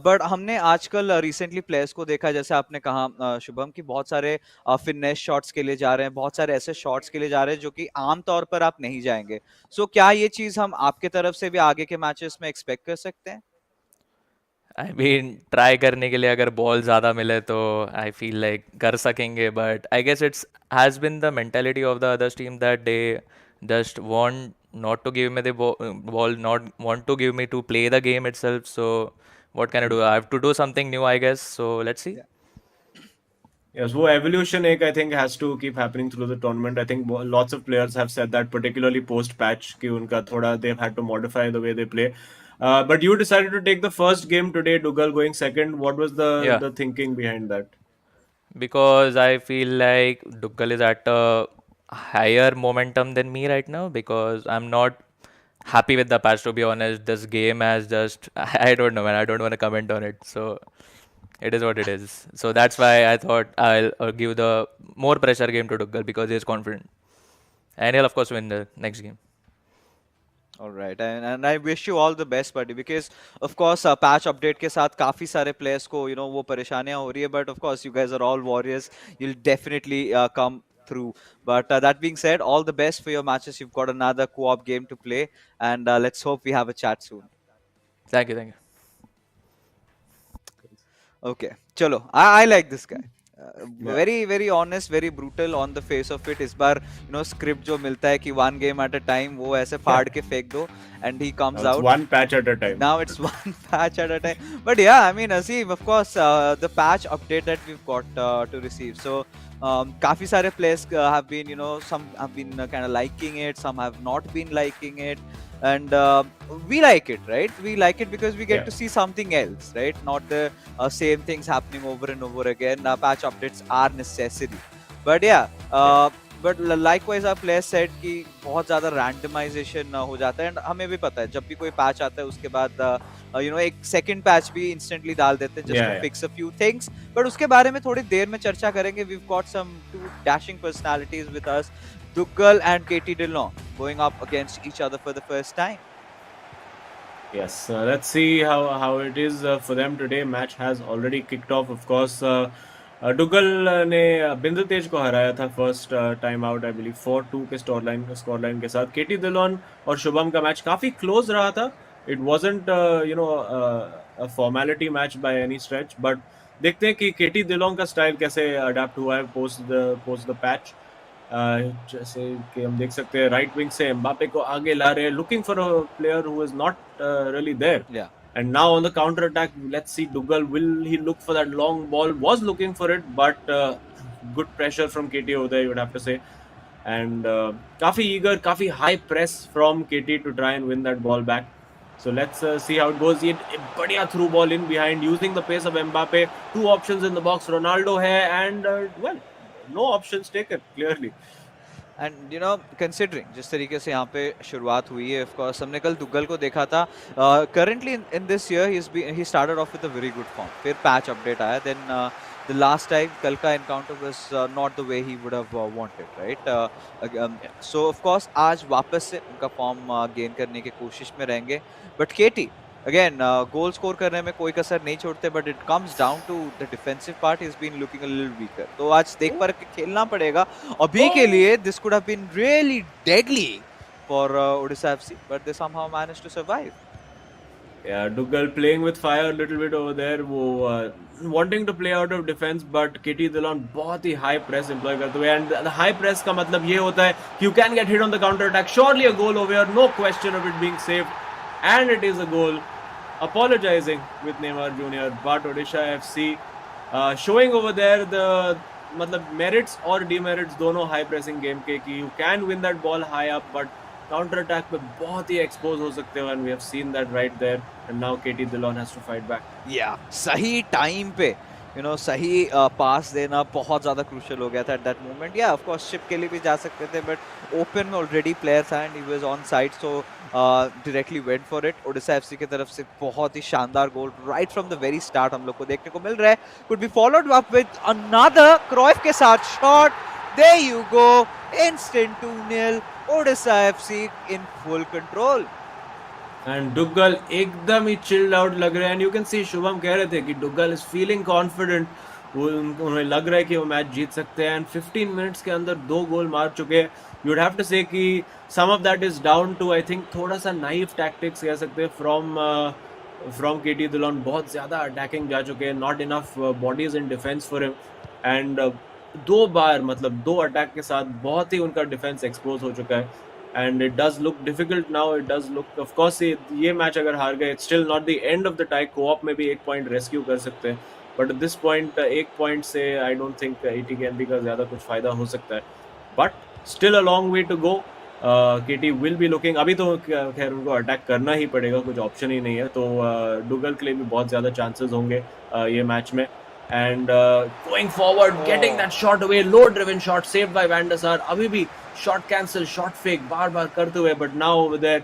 बट हमने आजकल रिसेंटली प्लेयर्स को देखा, जैसे आपने कहा शुभम, कि बहुत सारे फिटनेस शॉट्स के लिए जा रहे हैं, बहुत सारे ऐसे शॉट्स के लिए जा रहे हैं जो कि आमतौर पर आप नहीं जाएंगे. सो क्या ये चीज हम आपके तरफ से भी आगे के मैचेस में एक्सपेक्ट कर सकते हैं? आई मीन ट्राई करने के लिए अगर बॉल ज़्यादा मिले तो आई फील लाइक कर सकेंगे, but I guess it's has been the mentality of the others team that they just want not to give me the ball, not want to give me to play the game itself. So what can I do? I have to do something new, I guess. So let's see. Yes, वो evolution एक I think has to keep happening through the tournament. I think lots of players have said that, particularly post patch, कि उनका थोड़ा they've had to modify the way they play. But you decided to take the first game today, Dougal going second. What was the thinking behind that? Because I feel like Duggal is at a higher momentum than me right now, because I'm not happy with the patch, to be honest. This game has just I don't know, man. I don't want to comment on it. So it is what it is. So that's why I thought I'll give the more pressure game to Duggal because he's confident. And he'll of course win the next game. All right, and I wish you all the best, buddy, because of course patch update के साथ काफी सारे players को वो परेशानियां हो रही है, but of course you guys are all warriors. You'll definitely come through. But that being said, all the best for your matches. You've got another co-op game to play, and let's hope we have a chat soon. Thank you, thank you. Okay, chalo. I like this guy. Yeah. Very honest, very brutal on the face of it. इस बार script जो मिलता है कि one game at a time, वो ऐसे फाड़ के फेंक दो, and he comes Now out. it's one patch at a time. Now it's one patch at a time. But yeah, I mean, Aseem, of course, the patch update that we've got to receive. So काफी सारे players have been, some have been kind of liking it, some have not been liking it. And we like it, right? We like it because we get to see something else, right? Not the same things happening over and over again. Patch updates are necessary. But yeah, but likewise our players said कि बहुत ज़्यादा randomization हो जाता है, and हमें भी पता है जब भी कोई patch आता है उसके बाद एक second patch भी instantly डाल देते हैं just to fix a few things. But उसके बारे में थोड़ी देर में चर्चा करेंगे. We've got some two dashing personalities with us, Duggal and KT Dillon, going up against each other for the first time. Yes, let's see how it is for them today. Match has already kicked off. Of course, Duggal ने बिंदु तेज को हराया था first time out, I believe 4-2 के scoreline के साथ. केटी दिलोन और शुभम का मैच काफी क्लोज रहा था. It wasn't a formality match by any stretch, but देखते हैं कि केटी दिलोन का स्टाइल कैसे अडेप्ट हुआ है पोस्ट द पैच. जैसे कि हम देख सकते हैं राइट विंग से एम्बापे को आगे ला रहे हैं, looking for a player who is not really there. And now on the counter attack, let's see Duggal, will he look for that long ball? Was looking for it, but good pressure from KT over there, you would have to say. And काफी eager, काफी high press from KT to try and win that ball back. So let's see how it goes. ये बढ़िया through ball in behind, using the pace of Mbappe. Two options in the box, Ronaldo है, and well, no options taken clearly. And considering जिस तरीके से यहाँ पे शुरुआत हुई है, of course हमने कल दुग्गल को देखा था. Currently in this year he started off with a very good form. फिर patch update आया, then the last time कल का encounter was not the way he would have wanted, right? So of course आज वापस से उनका form gain करने की कोशिश में रहेंगे. But KT, again goal score करने में कोई कसर नहीं छोड़ते, but it comes down to the defensive part, is been looking a little weaker. तो आज देख पर के खेलना पड़ेगा अभी के लिए। This could have been really deadly for Odisha FC, but they somehow managed to survive. Yeah, Dougal playing with fire a little bit over there. वो wanting to play out of defense, but KT Dillon बहुत ही high press employ करते हुए, and the high press का मतलब ये होता है कि you can get hit on the counter attack. Surely a goal over here, no question of it being saved, and it is a goal. Apologizing with Neymar Jr. But Odisha FC showing over there the मतलब merits और demerits दोनों high pressing game के कि you can win that ball high up, but counter attack पे बहुत ही expose हो सकते हो, and we have seen that right there, and now KT Dhillon has to fight back. या सही टाइम पे सही पास देना बहुत ज्यादा क्रूशियल हो गया था at that moment. Yeah of course शिप के लिए भी जा सकते थे, बट ओपन में ऑलरेडी प्लेयर था and he was onside, so directly went for it. Odisha FC की तरफ से बहुत ही शानदार goal right from the very start हम लोग को देखने को मिल रहा है। Could be followed up with another Cruyff के साथ shot. There you go, instant 2-0, Odisha FC in full control. And Duggal एकदम ही चिल्ड आउट लग रहे हैं, and you can see Shubham कह रहे थे कि डुग्गल इज फीलिंग कॉन्फिडेंट, उन्हें लग रहा है कि वो मैच जीत सकते हैं, एंड 15 मिनट्स के अंदर 2 गोल मार चुके हैं। You would have to say कि some of that is down to I think थोड़ा सा नाइव टैक्टिक्स कह सकते हैं फ्रॉम केटी दिलोन। बहुत ज़्यादा अटैकिंग जा चुके हैं, not enough bodies in defence for him, and 2 बार मतलब 2 अटैक के साथ बहुत ही उनका डिफेंस एक्सपोज हो चुका है, and it does look difficult now. It does look, of course ये मैच अगर हार गए it's still not the end of the tie, co-op में भी 1 पॉइंट रेस्क्यू कर सकते हैं, बट दिस पॉइंट 1 पॉइंट से आई डोंट थिंक ATKMB का ज़्यादा कुछ फ़ायदा हो सकता है, but still a long way to go. KT will be looking, अभी तो खैर उनको अटैक करना ही पड़ेगा, कुछ ऑप्शन ही नहीं है, तो डुगल के लिए भी बहुत ज़्यादा चांसेस होंगे ये मैच में। And going forward, getting that shot away, low driven shot saved by Van der Sar. अभी भी shot cancel, shot fake बार बार करते हुए, but now over there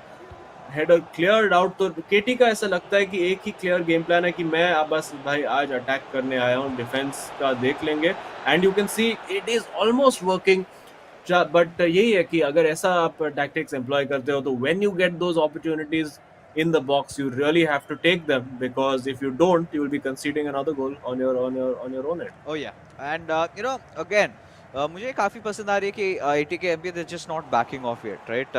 header cleared out। तो केटी का ऐसा लगता है कि एक ही क्लियर गेम प्लान है कि मैं बस भाई आज अटैक करने आया हूँ, डिफेंस का देख लेंगे, and you can see it is almost working. But यही है कि अगर ऐसा आप टैक्टिक्स एम्प्लॉय करते हो तो when you get those opportunities in the box, you really have to take them, because if you don't, you will be conceding another goal on your own end. Oh yeah, and again, मुझे काफी पसंद आ रही है कि ATKMB they're just not backing off yet, right?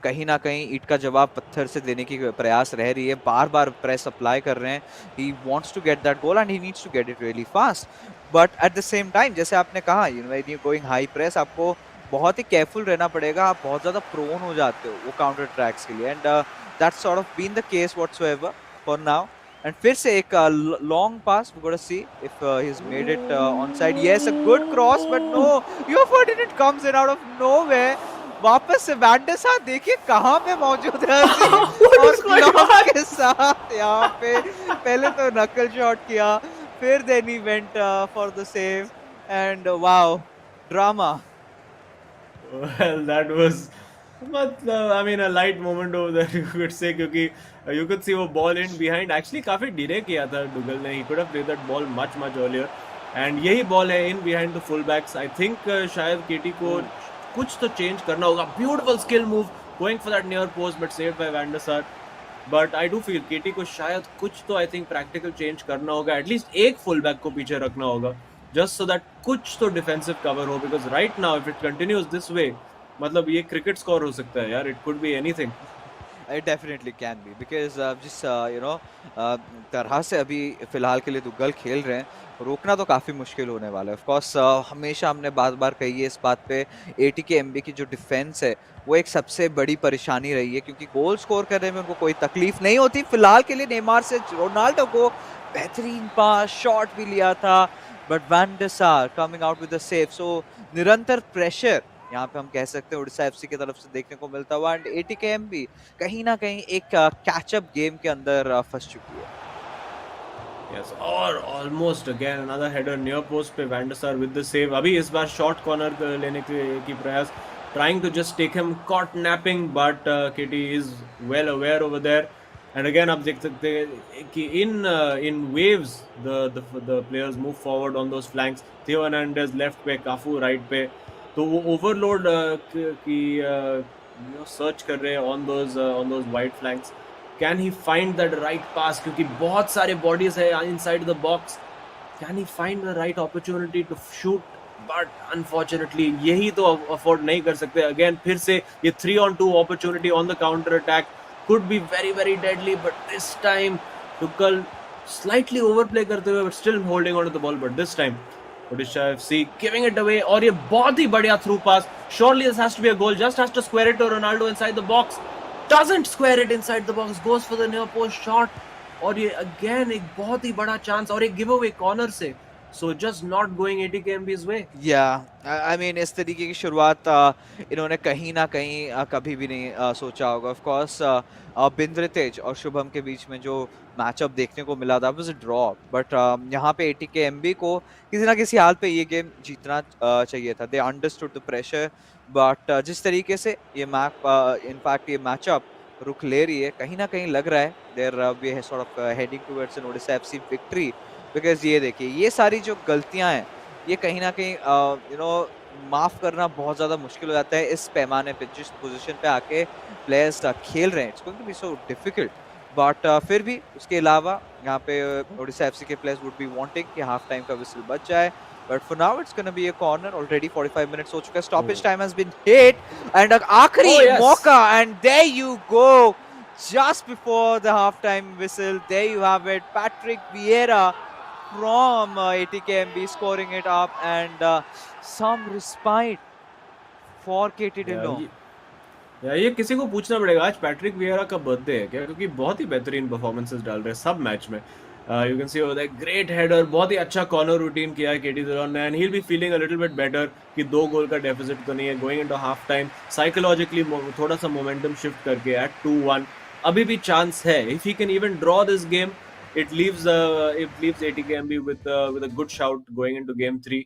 कहीं ना कहीं ईंट का जवाब पत्थर से देने की प्रयास रह रही है, बार-बार प्रेस अप्लाई कर रहे हैं। He wants to get that goal and he needs to get it really fast. But at the same time, जैसे आपने कहा, when you're going high press, आपको बहुत ही केयरफुल रहना पड़ेगा, आप बहुत ज़्यादा प्रोन हो जाते हो वो काउंटर ट्रैक्स के लिए, and that's sort of been the case whatsoever for now. And फिर से एक long pass, we gotta see if he's made it onside. Yes, a good cross, but no, your it comes in out of nowhere. वापस से wander साथ देखिए कहाँ पे मौजूद है और क्लॉक के साथ यहाँ पे पहले तो नकल शॉट किया, फिर then he went for the save, and wow, drama. Well, that was मतलब I mean a light moment over there you could say, क्योंकि you could see वो ball in behind actually काफी delay किया था डुगल ने, he could have played that ball much earlier, and यही ball है in behind the fullbacks। I think शायद केटी को कुछ तो change करना होगा। Beautiful skill move going for that near post but saved by Van der Sar, but I do feel केटी को शायद कुछ तो I think practical change करना होगा, at least एक fullback को पीछे रखना होगा, just so that कुछ तो defensive cover हो, because right now if it continues this way मतलब ये क्रिकेट स्कोर हो सकता है यार, it could be anything. It definitely can be, because जिस तरह से अभी फिलहाल के लिए दुग्गल खेल रहे हैं, रोकना तो काफ़ी मुश्किल होने वाला है। ऑफ कोर्स हमेशा हमने बार कही है इस बात पे, ATKMB की जो डिफेंस है वो एक सबसे बड़ी परेशानी रही है, क्योंकि गोल स्कोर करने में उनको कोई तकलीफ नहीं होती। फिलहाल के लिए नेमार से रोनाल्डो को बेहतरीन पास शॉट भी लिया था, but van der Sar coming out with the save, so निरंतर प्रेशर यहाँ पे हम कह सकते हैं ओडिशा एफसी की तरफ से देखने को मिलता हुआ, एंड ATKMB कहीं ना कहीं एक कैचअप गेम के अंदर फंस चुकी है। Yes, और almost again another header near post पे वैन डर सार विद द सेव। अभी इस बार शॉर्ट कॉर्नर लेने की प्रयास, trying to just take him caught napping, but KT is well aware over there, and again आप देख सकते हैं कि in waves the players move forward on those flanks. Theo Hernandez left पे, काफू राइट पे, तो वो ओवरलोड की सर्च कर रहे हैं on those wide flanks. Can he find that right pass, क्योंकि बहुत सारे बॉडीज है inside the box. Can he find the right opportunity to shoot, but unfortunately यही तो अफोर्ड नहीं कर सकते. अगेन फिर से ये 3-on-2 opportunity on the counter attack could be very very deadly, but this time Tuchel slightly overplay करते हुए but still holding on to the ball. But this time Odisha FC giving it away, और ये बहुत ही बढ़िया through pass. Surely this has to be a goal. Just has to square it to Ronaldo inside the box. Doesn't square it inside the box. Goes for the near post shot. और ये again एक बहुत ही बड़ा chance और एक give away corner से. So just not going ATKMB's way. Yeah, I mean इस तरीके की शुरुआत इन्होंने कहीं ना कहीं कभी भी नहीं सोचा होगा. ऑफ कोर्स बिंद्रतेज और शुभम के बीच में जो मैचअप देखने को मिला था वाज अ ड्रॉ, बट यहाँ पे एटीकेएमबी को किसी ना किसी हाल पे ये गेम जीतना चाहिए था. They understood the pressure, but जिस तरीके से ये मैच इनफैक्ट ये मैचअप रुख ले रही है, कहीं ना कहीं लग रहा है there we are sort of heading towards an Odisha FC victory. Because ये देखिए ये सारी जो गलतियां हैं ये कहीं ना कहीं माफ करना बहुत ज्यादा मुश्किल हो जाता है इस पैमाने पे, जिस पोजीशन पे आके प्लेयर्स खेल रहे हैं. It's going to be so difficult, but फिर भी उसके अलावा यहाँ पे ओडिशा एफसी के प्लेयर्स वुड बी वांटिंग कि हाफ टाइम का विसल बच जाए. But for now it's gonna be a corner. Already 45 minutes हो चुका है. Stoppage time has been hit and आखिरी मौका, and there you go, just before the half time whistle. There you have it, Patrick Vieira from ATKMB scoring it up, and some respite for KT Dillon. ये किसी को पूछना पड़ेगा आज Patrick Vieira का birthday है क्या, क्योंकि बहुत ही बेहतरीन परफॉर्मेंसेस डाल रहे हैं सब मैच में. You can C over great header, बहुत ही अच्छा कॉर्नर रूटीन किया है केटी दिलोन ने, and he will be feeling a little bit better कि 2 गोल का डेफिसिट तो नहीं है going into half time. Psychologically थोड़ा सा मोमेंटम शिफ्ट करके एट 2-1 अभी भी चांस है. If he can even draw this game, it leaves ATKMB with a good shout going into game 3.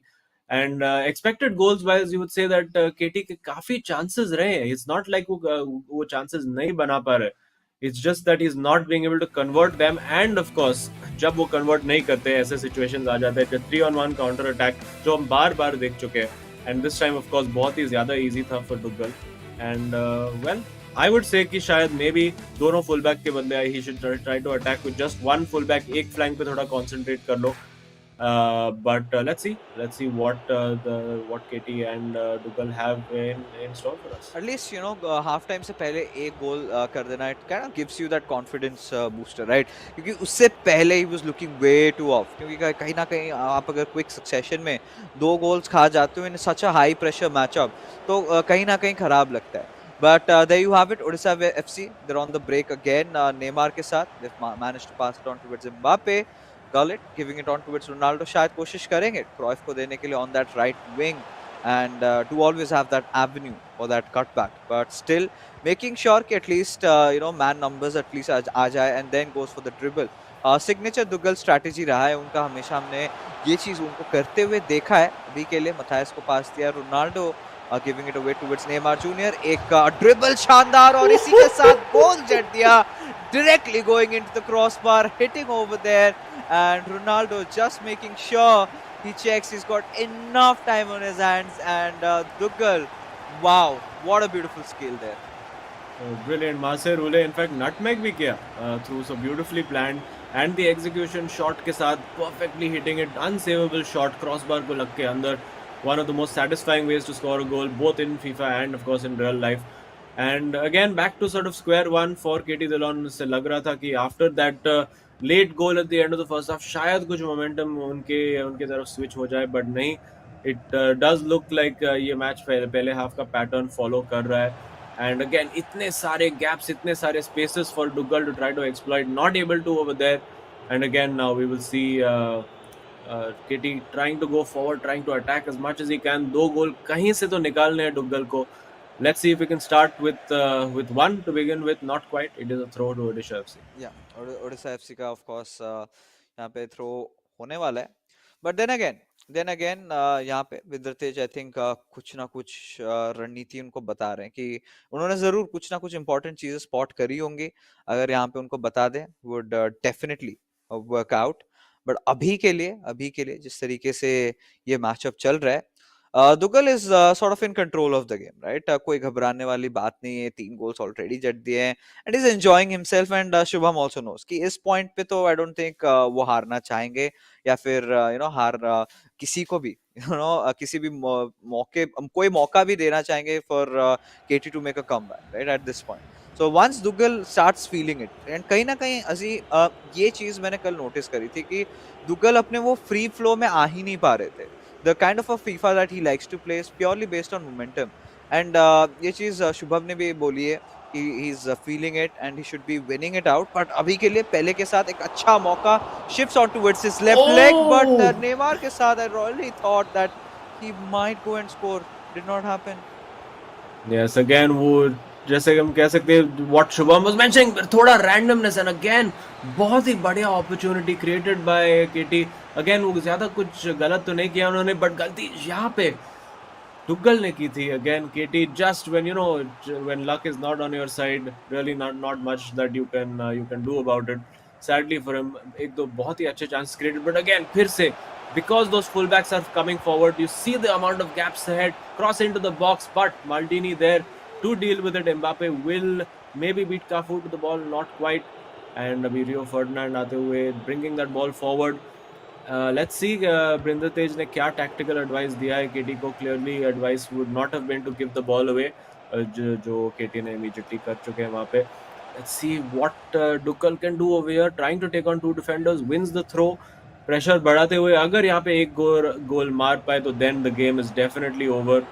And expected goals wise you would say that KT के काफी chances रहे हैं. It's not like वो chances नहीं बना पा रहे. It's just that he's not being able to convert them, and of course जब वो convert नहीं करते ऐसे situations आ जाते हैं 3-on-1 counter attack जो हम बार बार देख चुके हैं. And this time of course बहुत ही ज्यादा easy था for Tuchel. And well, I would say कि शायद maybe दोनों full back के बदले he should try to attack with just one full back. एक flank पे थोड़ा concentrate कर लो. But let's see what KT and Tuchel have in store for us. At least half time से पहले एक गोल कर देना, it kind of gives you that confidence booster, right? क्योंकि उससे पहले he was looking way too off. क्योंकि कहीं ना कहीं आप अगर quick succession में 2 goals खा जाते हो in such a high pressure matchup, तो कहीं ना कहीं खराब लगता है. But there you have it, Odisha FC. They're on the break again. Neymar के साथ they've managed to pass it on towards Mbappe. Gullit giving it on towards Ronaldo. शायद कोशिश करेंगे Cruyff को देने के लिए on that right wing, and to always have that avenue for that cutback. But still making sure कि at least man numbers at least आ जाए, and then goes for the dribble. Signature Duggal strategy रहा है उनका, हमेशा हमने ये चीज उनको करते हुए देखा है. अभी के लिए मथायस को पास दिया, Ronaldo giving it away towards Neymar junior. एक ड्रिबल शानदार, और इसी के साथ गोल जड़ दिया, directly going into the crossbar, hitting over there, and Ronaldo just making sure he checks he's got enough time on his hands, and Tuchel, wow, what a beautiful skill there. Brilliant. Marcel Rule in fact nutmeg भी किया through, so beautifully planned, and the execution shot के साथ perfectly hitting it, unsavable shot, crossbar को लग के अंदर. One of the most satisfying ways to score a goal both in FIFA and of course in real life. And again back to sort of square one for KT Dillon. से लग रहा था कि after that late goal at the end of the first half शायद कुछ momentum उनके तरफ switch हो जाए, but नहीं. It does look like ये match पहले half का pattern follow कर रहा है. And again इतने सारे gaps, इतने सारे spaces for Tuchel to try to exploit, not able to over there. And again now we will see KT trying to go forward, trying to attack as much as he can. 2 गोल कहीं से तो निकालने हैं Tuchel को. Let's see if we can start with one to begin with. Not quite. It is a throw to Odisha FC. Yeah, Odisha FC का of course यहाँ पे throw होने वाला है. But then again यहाँ पे विद्रतेज I think कुछ ना कुछ रणनीति उनको बता रहे हैं कि उन्होंने जरूर कुछ ना कुछ important चीजें spot करी होंगी. अगर यहाँ पे उनको बता दें would definitely work out. But अभी के लिए जिस तरीके से ये मैचअप चल रहा है, Duggal is sort of in control of the game, right? कोई घबराने वाली बात नहीं है, 3 गोल्स ऑलरेडी जट दिए हैं and is enjoying himself and Shubham also knows कि इस पॉइंट पे तो आई डोंट थिंक वो हारना चाहेंगे या फिर हार किसी को भी किसी भी मौके कोई मौका भी देना चाहेंगे for KT to make a comeback, right, at this point. So once Dougal starts feeling it and कहीं ना कहीं अजी ये चीज मैंने कल नोटिस करी थी कि दुग्गल अपने वो फ्री फ्लो में आ ही नहीं पा रहे थे. The kind of a FIFA that he likes to play is purely based on momentum. And ये चीज शुभम ने भी बोली है कि he's feeling it and he should be winning it out. But अभी के लिए पहले के साथ एक अच्छा मौका shifts on towards his left leg. But Oh! Neymar के साथ I really thought that he might go and score. Did not happen. Yes, again वो जैसे हम कह सकते हैं what Shubham was mentioning, थोड़ा randomness and again बहुत ही बढ़िया opportunity created by KT. Again वो ज्यादा कुछ गलत तो नहीं किया उन्होंने, but गलती यहाँ पे दुग्गल ने की थी. Again KT just when luck is not on your side, really not much that you can do about it. Sadly for him एक दो बहुत ही अच्छे chances created, but again फिर से because those fullbacks are coming forward, you see the amount of gaps ahead, cross into the box, but Maldini there to deal with it. Mbappe will maybe beat Cafu to the ball, not quite, and अभी Rio Ferdinand आते हुए bringing that ball forward. Let's see Brinder Tej ने क्या tactical advice दिया है KT को. Clearly advice would not have been to give the ball away, जो KT ने immediately कर चुके हैं वहाँ पे. Let's see what Dukkal can do over here, trying to take on 2 defenders, wins the throw, pressure बढ़ाते हुए अगर यहाँ पे एक गोल मार पाए तो then the game is definitely over.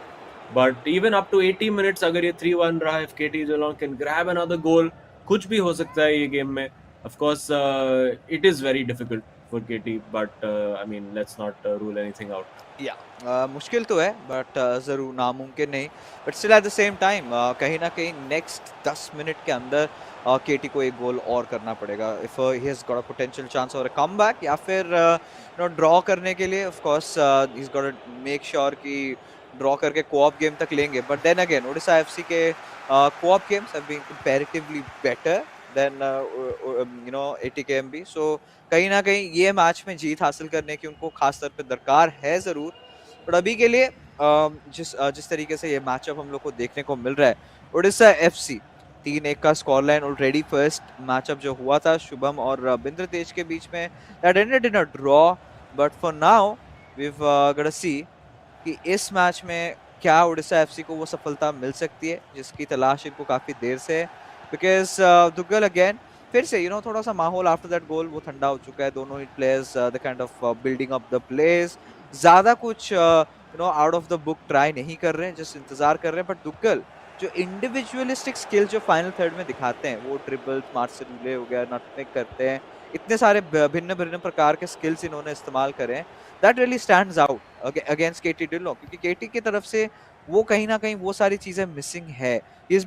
But even up to 80 minutes अगर ये 3-1 रहा, if KT Geelong can grab another goal, कुछ भी हो सकता है ये गेम में. Of course it is very difficult for KT, but I mean let's not rule anything out. मुश्किल तो है बट जरूर नामुमकिन नहीं. But still at the same time कहीं ना कहीं नेक्स्ट 10 मिनट के अंदर केटी को एक गोल और करना पड़ेगा if he has got a potential chance और अ कमबैक या फिर ड्रॉ करने के लिए. Of course he has got to make sure कि ड्रॉ करके कोऑप गेम तक लेंगे. But then again Odisha FC के co-op games have been comparatively better than ATKMB. So कहीं ना कहीं ये मैच में जीत हासिल करने की उनको खास तौर पे दरकार है जरूर. बट अभी के लिए जिस तरीके से ये मैचअप हम लोग को देखने को मिल रहा है, ओडिशा एफसी 3-1 का score line already. First matchup जो हुआ था शुभम और बिंद्र तेज के बीच में, that ended in a draw. But for now we have got to see कि इस मैच में क्या ओडिशा एफसी को वो सफलता मिल सकती है जिसकी तलाश इनको काफी देर से है. बिकॉज दुग्गल अगेन फिर से थोड़ा सा माहौल आफ्टर दैट गोल वो ठंडा हो चुका है. दोनों ही players the kind of building up the place, ज्यादा कुछ out of the book try नहीं कर रहे हैं, जस्ट इंतजार कर रहे हैं. बट दुग्गल जो इंडिविजुअलिस्टिक स्किल जो फाइनल थर्ड में दिखाते हैं, वो ट्रिपल मार्सेलुले हो गया, नटमेग करते हैं, इतने सारे भिन्न भिन्न प्रकार के स्किल्स इन्होंने इस्तेमाल करे हैं. That really stands out against KT Dhillon, क्योंकि केटी की तरफ से वो कहीं ना कहीं वो सारी चीजें मिसिंग है. he's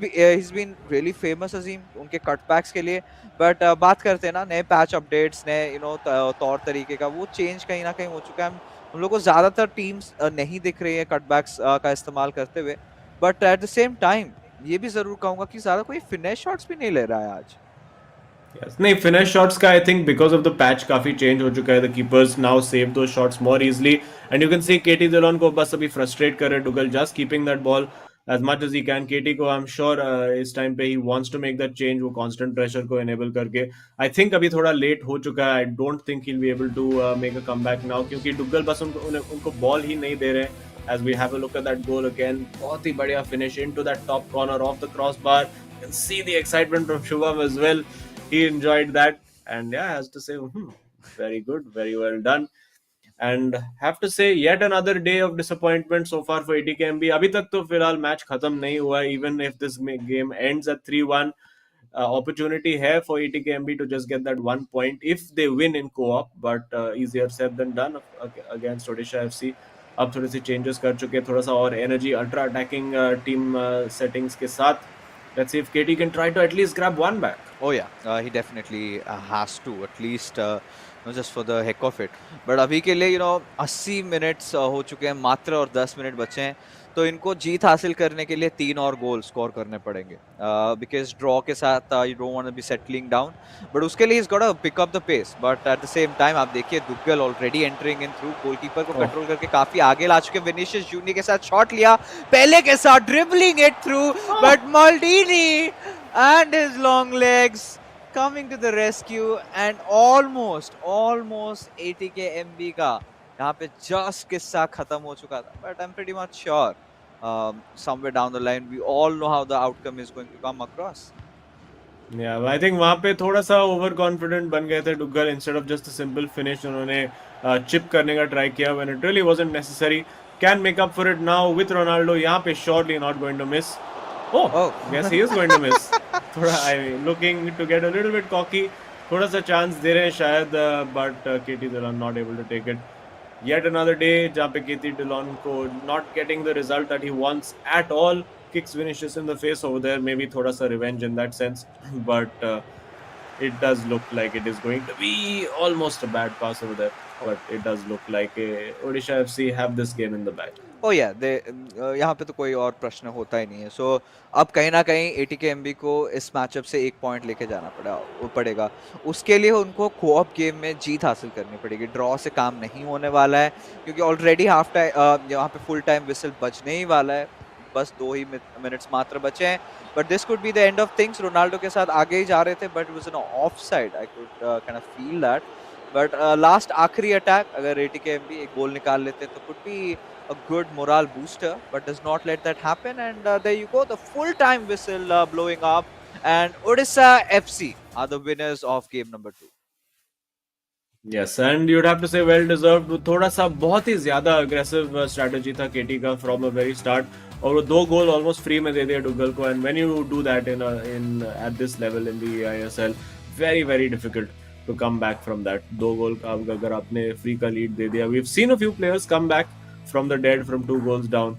been really famous अजीम उनके कटबैक्स के लिए. बट बात करते हैं ना नए पैच अपडेट्स, नए तौर तरीके का, वो चेंज कहीं ना कहीं हो चुका है. हम लोग को ज्यादातर टीम्स नहीं दिख रही है कटबैक्स का इस्तेमाल करते हुए. But at the same time ये भी जरूर कहूंगा कि ज्यादा कोई फिनिश शॉट्स भी नहीं ले रहा है आज. Yes. नहीं फिनिश शॉट्स का I think because of the patch काफी चेंज हो चुका है. The keepers now save those shots more easily and you can see KT Dhillon को बस अभी फ्रस्ट्रेट कर रहे Duggal, just keeping that ball as much as he can. KT को आई एम श्योर इस टाइम पे ही wants to make that change, वो constant pressure को enable करके. I think अभी थोड़ा लेट हो चुका है. I don't think he'll be able to make a comeback now क्योंकि डुगल बस उनको बॉल ही नहीं दे रहे. As we have a look at that goal again, बहुत ही बढ़िया finish into that top corner of the crossbar. You can see the excitement from Shubham as well. He enjoyed that and yeah, has to say very good, very well done. And have to say yet another day of disappointment so far for ATKMB. अभी तक तो फिलहाल match खत्म नहीं हुआ है. Even if this game ends at 3-1, opportunity है for ATKMB to just get that 1 point if they win in co-op, but easier said than done against Odisha FC. अब थोड़ी सी changes कर चुके हैं, थोड़ा सा और energy ultra attacking team settings के साथ. Let's see if KT can try to at least grab one back. Oh yeah, he definitely has to at least just for the heck of it. But अभी के लिए 80 minutes हो चुके हैं मात्र और 10 मिनट बचे हैं. तो इनको जीत हासिल करने के लिए 3 और गोल स्कोर करने पड़ेंगे, बिकॉज ड्रॉ के साथ you don't want to be settling down, but उसके लिए is got to pick up the pace. But at the same time आप देखिए Dougal already entering in through, goalkeeper को ओह, कंट्रोल करके काफी आगे ला चुके। विनीशियस जूनियर के साथ शॉट लिया, पहले के साथ dribbling it through, but Maldini and his long legs coming to the rescue and almost ATKMB का यहाँ पे जस्ट किस्सा खत्म हो चुका था। But I'm pretty much sure somewhere down the line we all know how the outcome is going to come across. Yeah, I think वहाँ पे थोड़ा सा ओवर कॉन्फिडेंट बन गए थे Duggal, instead of just simple finish उन्होंने चिप करने का ट्राई किया when it really wasn't necessary. Can make up for it now with Ronaldo, यहाँ पे surely not going to miss. Oh, guess he is going to miss. थोड़ा looking to get a little bit cocky, थोड़ा सा chance दे रहे हैं शायद, but KT Dillon not able to take it. Yet another day जहाँ पे KT Dillon को not getting the result that he wants at all, kicks Vinicius in the face over there, maybe थोड़ा सा revenge in that sense, but it does look like it is going to be almost a bad pass over there. But it does look like Odisha FC have this game in the bag. Oh yeah, यहाँ पे तो कोई और प्रश्न होता ही नहीं है। सो अब कहीं ना कहीं ATKMB को इस मैचअप से 1 पॉइंट लेके जाना पड़ेगा। उसके लिए उनको कोऑप गेम में जीत हासिल करनी पड़ेगी। ड्रॉ से काम नहीं होने वाला है, क्योंकि ऑलरेडी हाफ टाइम यहाँ पे फुल टाइम विसल बजने ही वाला है। बस 2 ही मिनट्स मात्र बचे हैं, but this could be the end of things. Ronaldo के साथ आगे ही जा रहे थे, but was an of side. I could kind of feel that, but last आखिरी अटैक अगर ATKMB एक गोल निकाल लेते तो could be a good morale booster, but does not let that happen. And there you go, the full time whistle blowing up, and Odisha FC are the winners of game number 2. Yes, and you'd have to say well deserved. थोड़ा सा बहुत ही ज्यादा aggressive strategy था KT का from a very start, और वो 2 गोल almost free में दे दिया डुग्गल को। And when you do that in at this level in the eISL, very difficult to come back from that. 2 गोल का अगर आपने free का lead दे दिया, we've seen a few players come back from the dead from 2 goals down,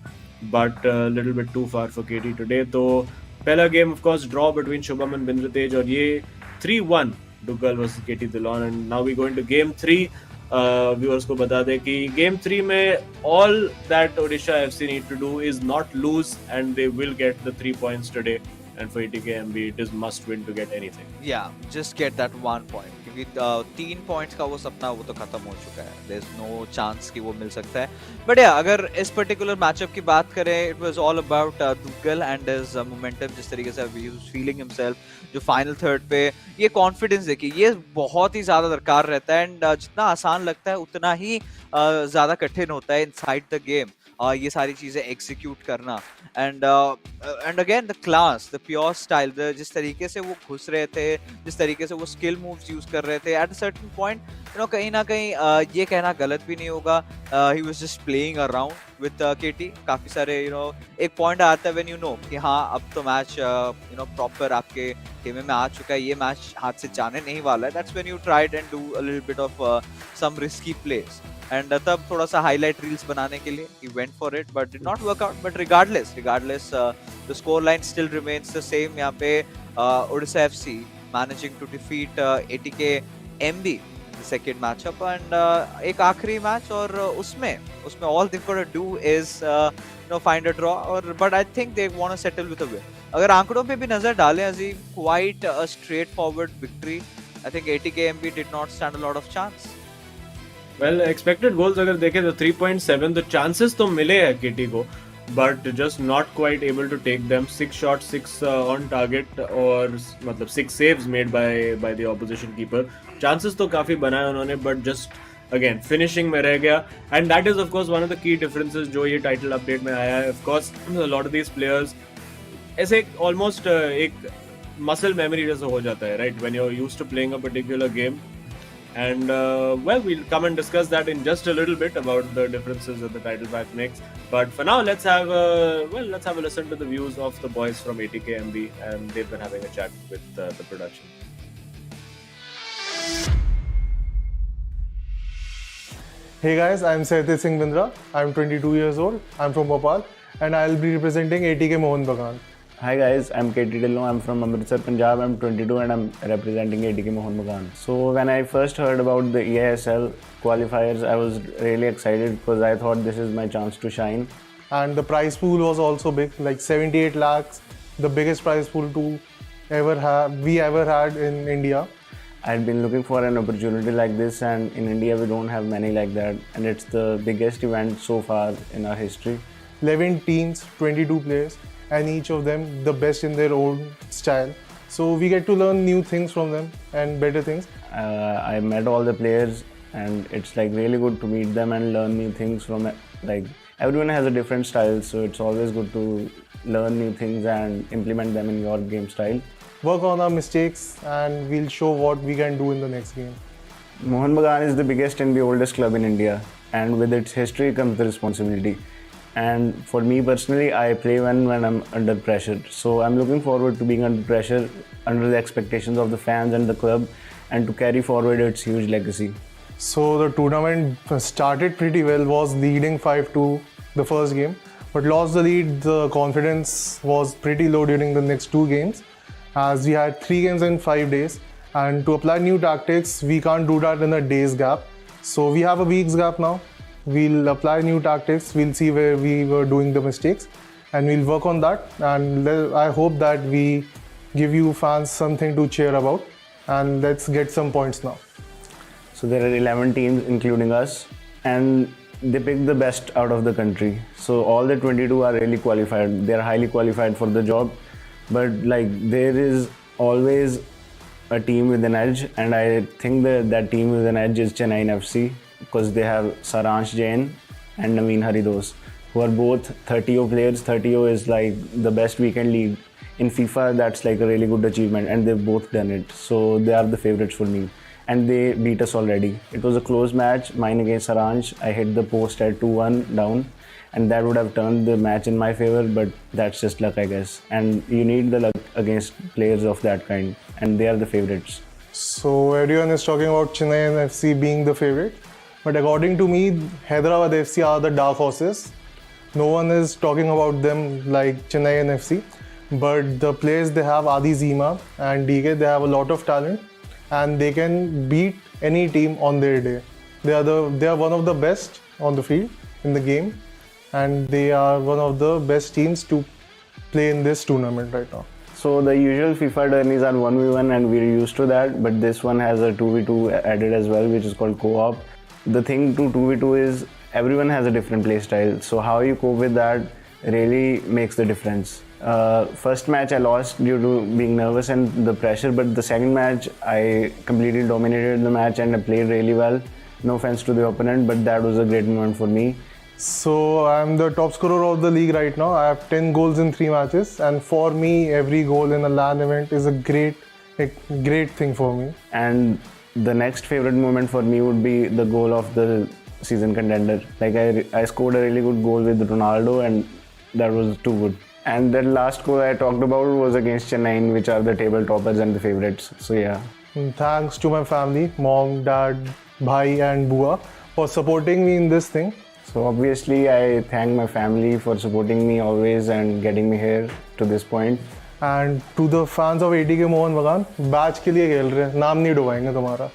but a little bit too far for KT today. तो पहला game of course draw between Shubham and Bindratej, और ये 3-1 Duggal versus KT Dillon, and now we go into game 3. Viewers को बता दें कि game 3 में all that Odisha FC need to do is not lose, and they will get the 3 points today. And for ATKMB, it is must win to get anything. Yeah, just get that 1 point, क्योंकि 3 points का वो सपना वो तो खत्म हो चुका है। There's no chance कि वो मिल सकता है। But yeah, अगर इस पर्टिकुलर मैचअप की बात करें, it was all about Duggal and his momentum, जिस तरीके से he was feeling himself, जो फाइनल थर्ड पे ये कॉन्फिडेंस देखिए, ये बहुत ही ज्यादा दरकार रहता है। एंड जितना आसान लगता है उतना ही ज्यादा कठिन होता है इनसाइड द गेम ये सारी चीजें एग्जीक्यूट करना। And again the class, the pure style, जिस तरीके से वो घुस रहे थे, जिस तरीके से वो स्किल मूव्स यूज कर रहे थे at a certain point, you know, कहीं ना कहीं ये कहना गलत भी नहीं होगा, he was just playing around with KT. काफी सारे यू नो एक पॉइंट आता है व्हेन यू नो कि हाँ अब तो मैच यू नो प्रॉपर आपके खेमे में आ चुका है, ये मैच हाथ से जाने नहीं वाला है। That's when you tried and do a little bit of some risky place, and तब थोड़ा सा हाईलाइट रील्स बनाने के लिए he went for it but did not work out. But regardless the score line still remains the same. यहाँ पे Odisha FC managing to defeat ATKMB the second matchup, and एक आखिरी मैच, और उसमें all they've got to do is you know find a draw, or but I think they want to settle with a win. अगर आंकड़ों पे भी नजर डालें अजीम, quite a straightforward victory. I think ATKMB did not stand a lot of chance. Well expected goals अगर देखें तो 3.7, तो चांसेस तो मिले हैं केटी को, but just not quite able to take them. 6 shot 6 on target, और मतलब 6 saves made by the opposition keeper. Chances तो काफी बनाए उन्होंने, बट जस्ट अगेन फिनिशिंग में रह गया। And that is of course one of the key differences जो ये टाइटल अपडेट में आया है। Of course lot of these players ऐसे ऑलमोस्ट एक मसल मेमोरी जैसा हो जाता है, right, when you are used to playing a particular game. And well, we'll come and discuss that in just a little bit about the differences that the title pack makes. But for now, let's have a listen to the views of the boys from ATKMB, and they've been having a chat with the production. Hey guys, I'm Satyajit Singh Bindra. I'm 22 years old. I'm from Bhopal, and I'll be representing ATK Mohun Bagan. Hi guys, I'm KT Dillon. I'm from Amritsar, Punjab. I'm 22 and I'm representing ATK Mohun Bagan. So when I first heard about the eISL qualifiers, I was really excited because I thought this is my chance to shine. and the prize pool was also big, like 78 lakhs, the biggest prize pool we ever had in India. I'd been looking for an opportunity like this, and in India we don't have many like that, and it's the biggest event so far in our history. 11 teams, 22 players, and each of them the best in their own style. So we get to learn new things from them and better things. I met all the players, and it's like really good to meet them and learn new things from it. Like everyone has a different style, so it's always good to learn new things and implement them in your game style. Work on our mistakes and we'll show what we can do in the next game. Mohun Bagan is the biggest and the oldest club in India, and with its history comes the responsibility. And for me personally, I play when I'm under pressure. So I'm looking forward to being under pressure, under the expectations of the fans and the club, and to carry forward its huge legacy. So the tournament started pretty well, was leading 5-2 the first game, but lost the lead. The confidence was pretty low during the next two games, as we had 3 games in 5 days. And to apply new tactics, we can't do that in a day's gap. So we have a week's gap now. We'll apply new tactics, we'll see where we were doing the mistakes, and we'll work on that. And I hope that we give you fans something to cheer about. And let's get some points now. So there are 11 teams including us, and they pick the best out of the country. So all the 22 are really qualified. They are highly qualified for the job. But like there is always a team with an edge, and I think that team with an edge is Chennai FC, because they have Saransh Jain and Naveen Haridos, who are both 30O players. 30O is like the best weekend league. In FIFA, that's like a really good achievement, and they've both done it. So they are the favorites for me. And they beat us already. It was a close match, mine against Saransh. I hit the post at 2-1 down, and that would have turned the match in my favor, but that's just luck, I guess. And you need the luck against players of that kind, and they are the favorites. So everyone is talking about Chennai FC being the favorite, but according to me, Hyderabad FC are the dark horses. No one is talking about them like Chennai FC, but the players they have, Adi Zima and DK, they have a lot of talent, and they can beat any team on their day. They are one of the best on the field in the game, and they are one of the best teams to play in this tournament right now. So the usual FIFA tourneys are 1v1, and we're used to that, but this one has a 2v2 added as well, which is called co-op. The thing to 2v2 is everyone has a different play style, so how you cope with that really makes the difference. First match I lost due to being nervous and the pressure, but the second match I completely dominated the match and I played really well. No offense to the opponent, but that was a great moment for me. So I'm the top scorer of the league right now. I have 10 goals in 3 matches, and for me, every goal in a LAN event is a great thing for me. And the next favorite moment for me would be the goal of the season contender. Like I scored a really good goal with Ronaldo, and that was too good. And that last goal I talked about was against Chennai, which are the table toppers and the favorites. So yeah. And thanks to my family, mom, dad, bhai and bua, for supporting me in this thing. So obviously I thank my family for supporting me always and getting me here to this point. And to the fans of ATK Mohun Bagan, batch के लिए खेल रहे हैं, नाम नहीं डुबाएंगे तुम्हारा.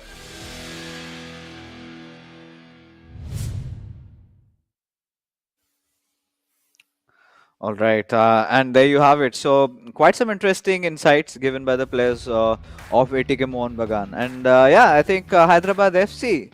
All right, and there you have it. So quite some interesting insights given by the players of ATK Mohun Bagan, and yeah, I think Hyderabad FC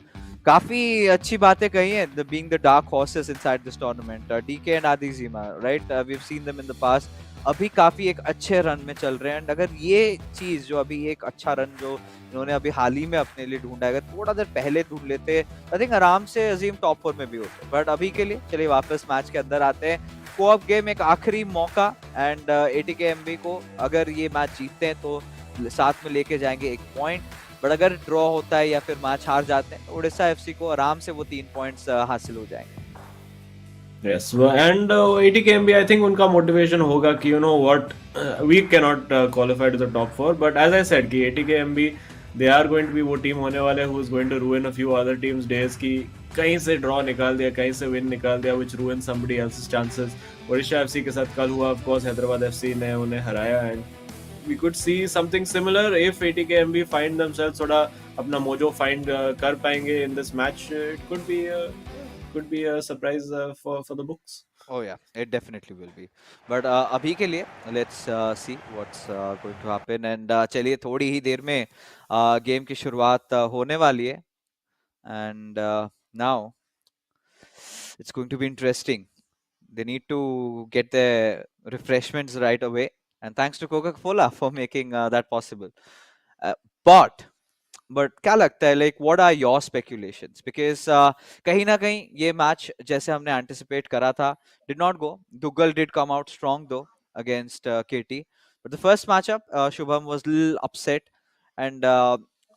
काफी अच्छी बातें कही हैं. The being the dark horses inside this tournament, DK and Adi Zima, right? We've seen them in the past. अभी काफी एक अच्छे run में चल रहे हैं, एंड अगर ये चीज जो अभी एक अच्छा रन जो इन्होंने अभी हाल ही में अपने लिए ढूंढा है, अगर थोड़ा देर पहले ढूंढ लेते, आई थिंक आराम से अजीम टॉप 4 में भी होते. बट अभी के लिए चलिए वापस मैच के अंदर आते हैं. कोऑप गेम एक आखिरी मौका, एंड ATKMB को अगर ये मैच जीतते हैं तो साथ में लेके जाएंगे 1 पॉइंट. बट अगर ड्रॉ होता है या फिर मैच हार जाते हैं तो उड़ीसा FC को आराम से वो 3 पॉइंट्स हासिल हो जाएंगे. Yes, and ATKMB, I think उनका motivation होगा कि you know what, we cannot qualify to the top 4, but as I said कि ATKMB they are going to be वो team होने वाले who is going to ruin a few other teams days की कहीं से draw निकाल दिया, कहीं से win निकाल दिया, which ruin somebody else's chances. Odisha FC के साथ कल हुआ, of course Hyderabad FC ने उन्हें हराया, and we could see something similar if ATKMB find themselves थोड़ा अपना mojo find कर पाएंगे in this match. It could be a surprise for the books. Oh yeah, it definitely will be. But अभी के लिए let's see what's going to happen. And चलिए थोड़ी ही देर में गेम की शुरुआत होने वाली है. And now it's going to be interesting. They need to get their refreshments right away. And thanks to Coca-Cola for making that possible. Uh, but क्या लगता है, like what are your speculations? Because कहीं ना कहीं ये match जैसे हमने anticipate करा था did not go. Duggal did come out strong though against KT, but the first matchup Shubham was little upset. And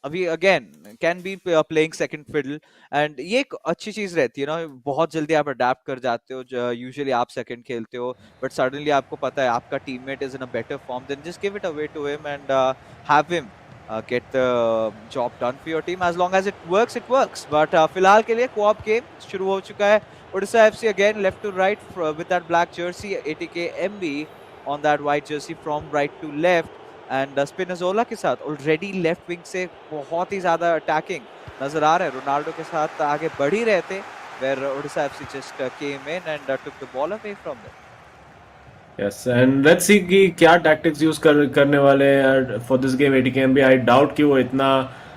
अभी again can be playing second fiddle. And ये एक अच्छी चीज रहती है ना, बहुत जल्दी आप अडेप्ट कर जाते हो. यूजुअली आप सेकंड खेलते हो, बट सडनली आपको पता है आपका teammate is in a better form, then just give it away to him and have him get the job done for your team. As long as it works, it works. But फिलहाल के लिए co-op game शुरू हो चुका है. Odisha FC again left to right with that black jersey. ATKMB on that white jersey from right to left. And Spinazzola के साथ already left wing से बहुत ही ज़्यादा attacking नजर आ रहा है. रोनाल्डो के साथ आगे बढ़ ही रहे थे, where Odisha FC just came in and took the ball away from them. Yes, and let's see कि क्या tactics use करने वाले हैं for this game ATKMB. I doubt कि वो इतना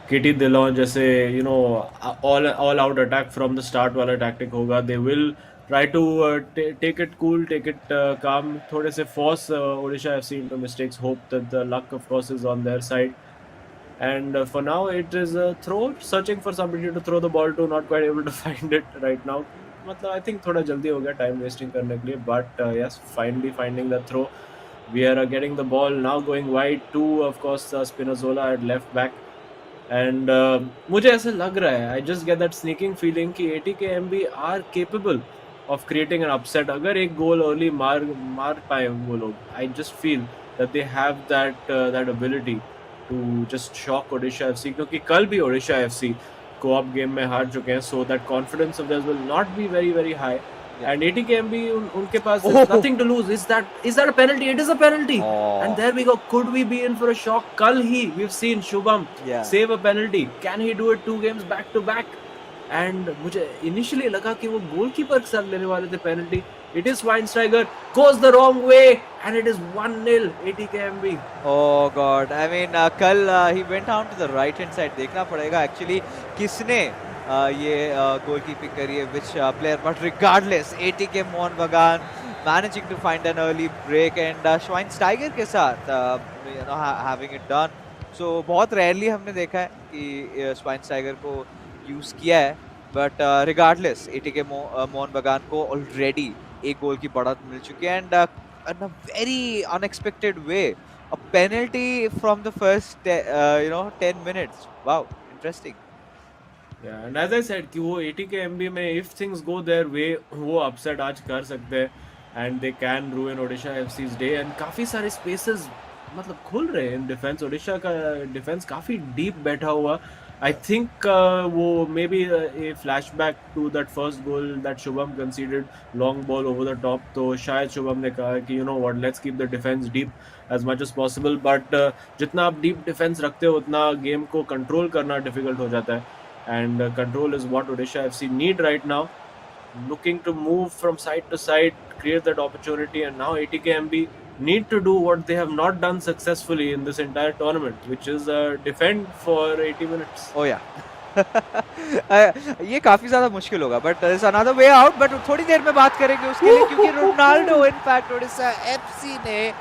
किटी दिलाओ जैसे all out attack from the start वाला tactic होगा. They will try to take it cool, take it calm, थोड़े से force Odisha FC into mistakes. Hope that the luck of course is on their side. And for now it is a throw, searching for somebody to throw the ball to, not quite able to find it right now. मतलब I think थोड़ा जल्दी हो गया time wasting करने के लिए, but yes, finally finding the throw. We are getting the ball now going wide to, of course, Spinazzola at left back. And मुझे ऐसा लग रहा है, I just get that sneaking feeling कि ATKMB are capable of creating an upset. अगर एक goal early मार पाए वो लोग, I just feel that they have that ability to just shock Odisha FC, क्योंकि कल भी Odisha FC co-op game में हार चुके हैं, so that confidence of theirs will not be very very high. And ATKMB उनके पास is nothing to lose. Is that a penalty? It is a penalty. And there we go. Could we be in for a shock? कल ही we've seen Shubham save a penalty. Can he do it 2 games back to back? And मुझे initially लगा कि वो goalkeeper के साथ लेने वाले थे penalty. It is Schweinsteiger, goes the wrong way, and it is 1-0 ATKMB. Oh God, I mean कल he went down to the right hand side. देखना पड़ेगा actually किसने ये goalkeeping करी है, which player. But regardless, ATK Mohun Bagan managing to find an early break and Schweinsteiger के साथ having it done. So बहुत rarely हमने देखा है कि Schweinsteiger को use किया है. But regardless, ATK Mohun Bagan को already एक गोल की बढ़त मिल चुकी है, and in a very unexpected way, a penalty from the first 10 minutes. Wow, interesting. Yeah, and as I said कि वो ATKMB में if things go their way वो upset आज कर सकते हैं, and they can ruin Odisha FC's day. And काफी सारे spaces मतलब खुल रहे हैं in defense. Odisha का defense काफी deep बैठा हुआ. I think वो maybe a flashback to that first goal that Shubham conceded, long ball over the top. तो शायद शुभम ने कहा कि you know what, let's keep the defense deep as much as possible. But जितना आप deep defense रखते हो उतना game को control करना difficult हो जाता है. And control is what Odisha FC need right now. Looking to move from side to side, create that opportunity, and now ATKMB need to do what they have not done successfully in this entire tournament, which is defend for 80 minutes. Oh yeah. ये काफी ज्यादा मुश्किल होगा, but there is another way out. But थोड़ी देर में बात करेंगे उसके लिए, क्योंकि रोनाल्डो इनफैक्ट ओडिशा एफसी ने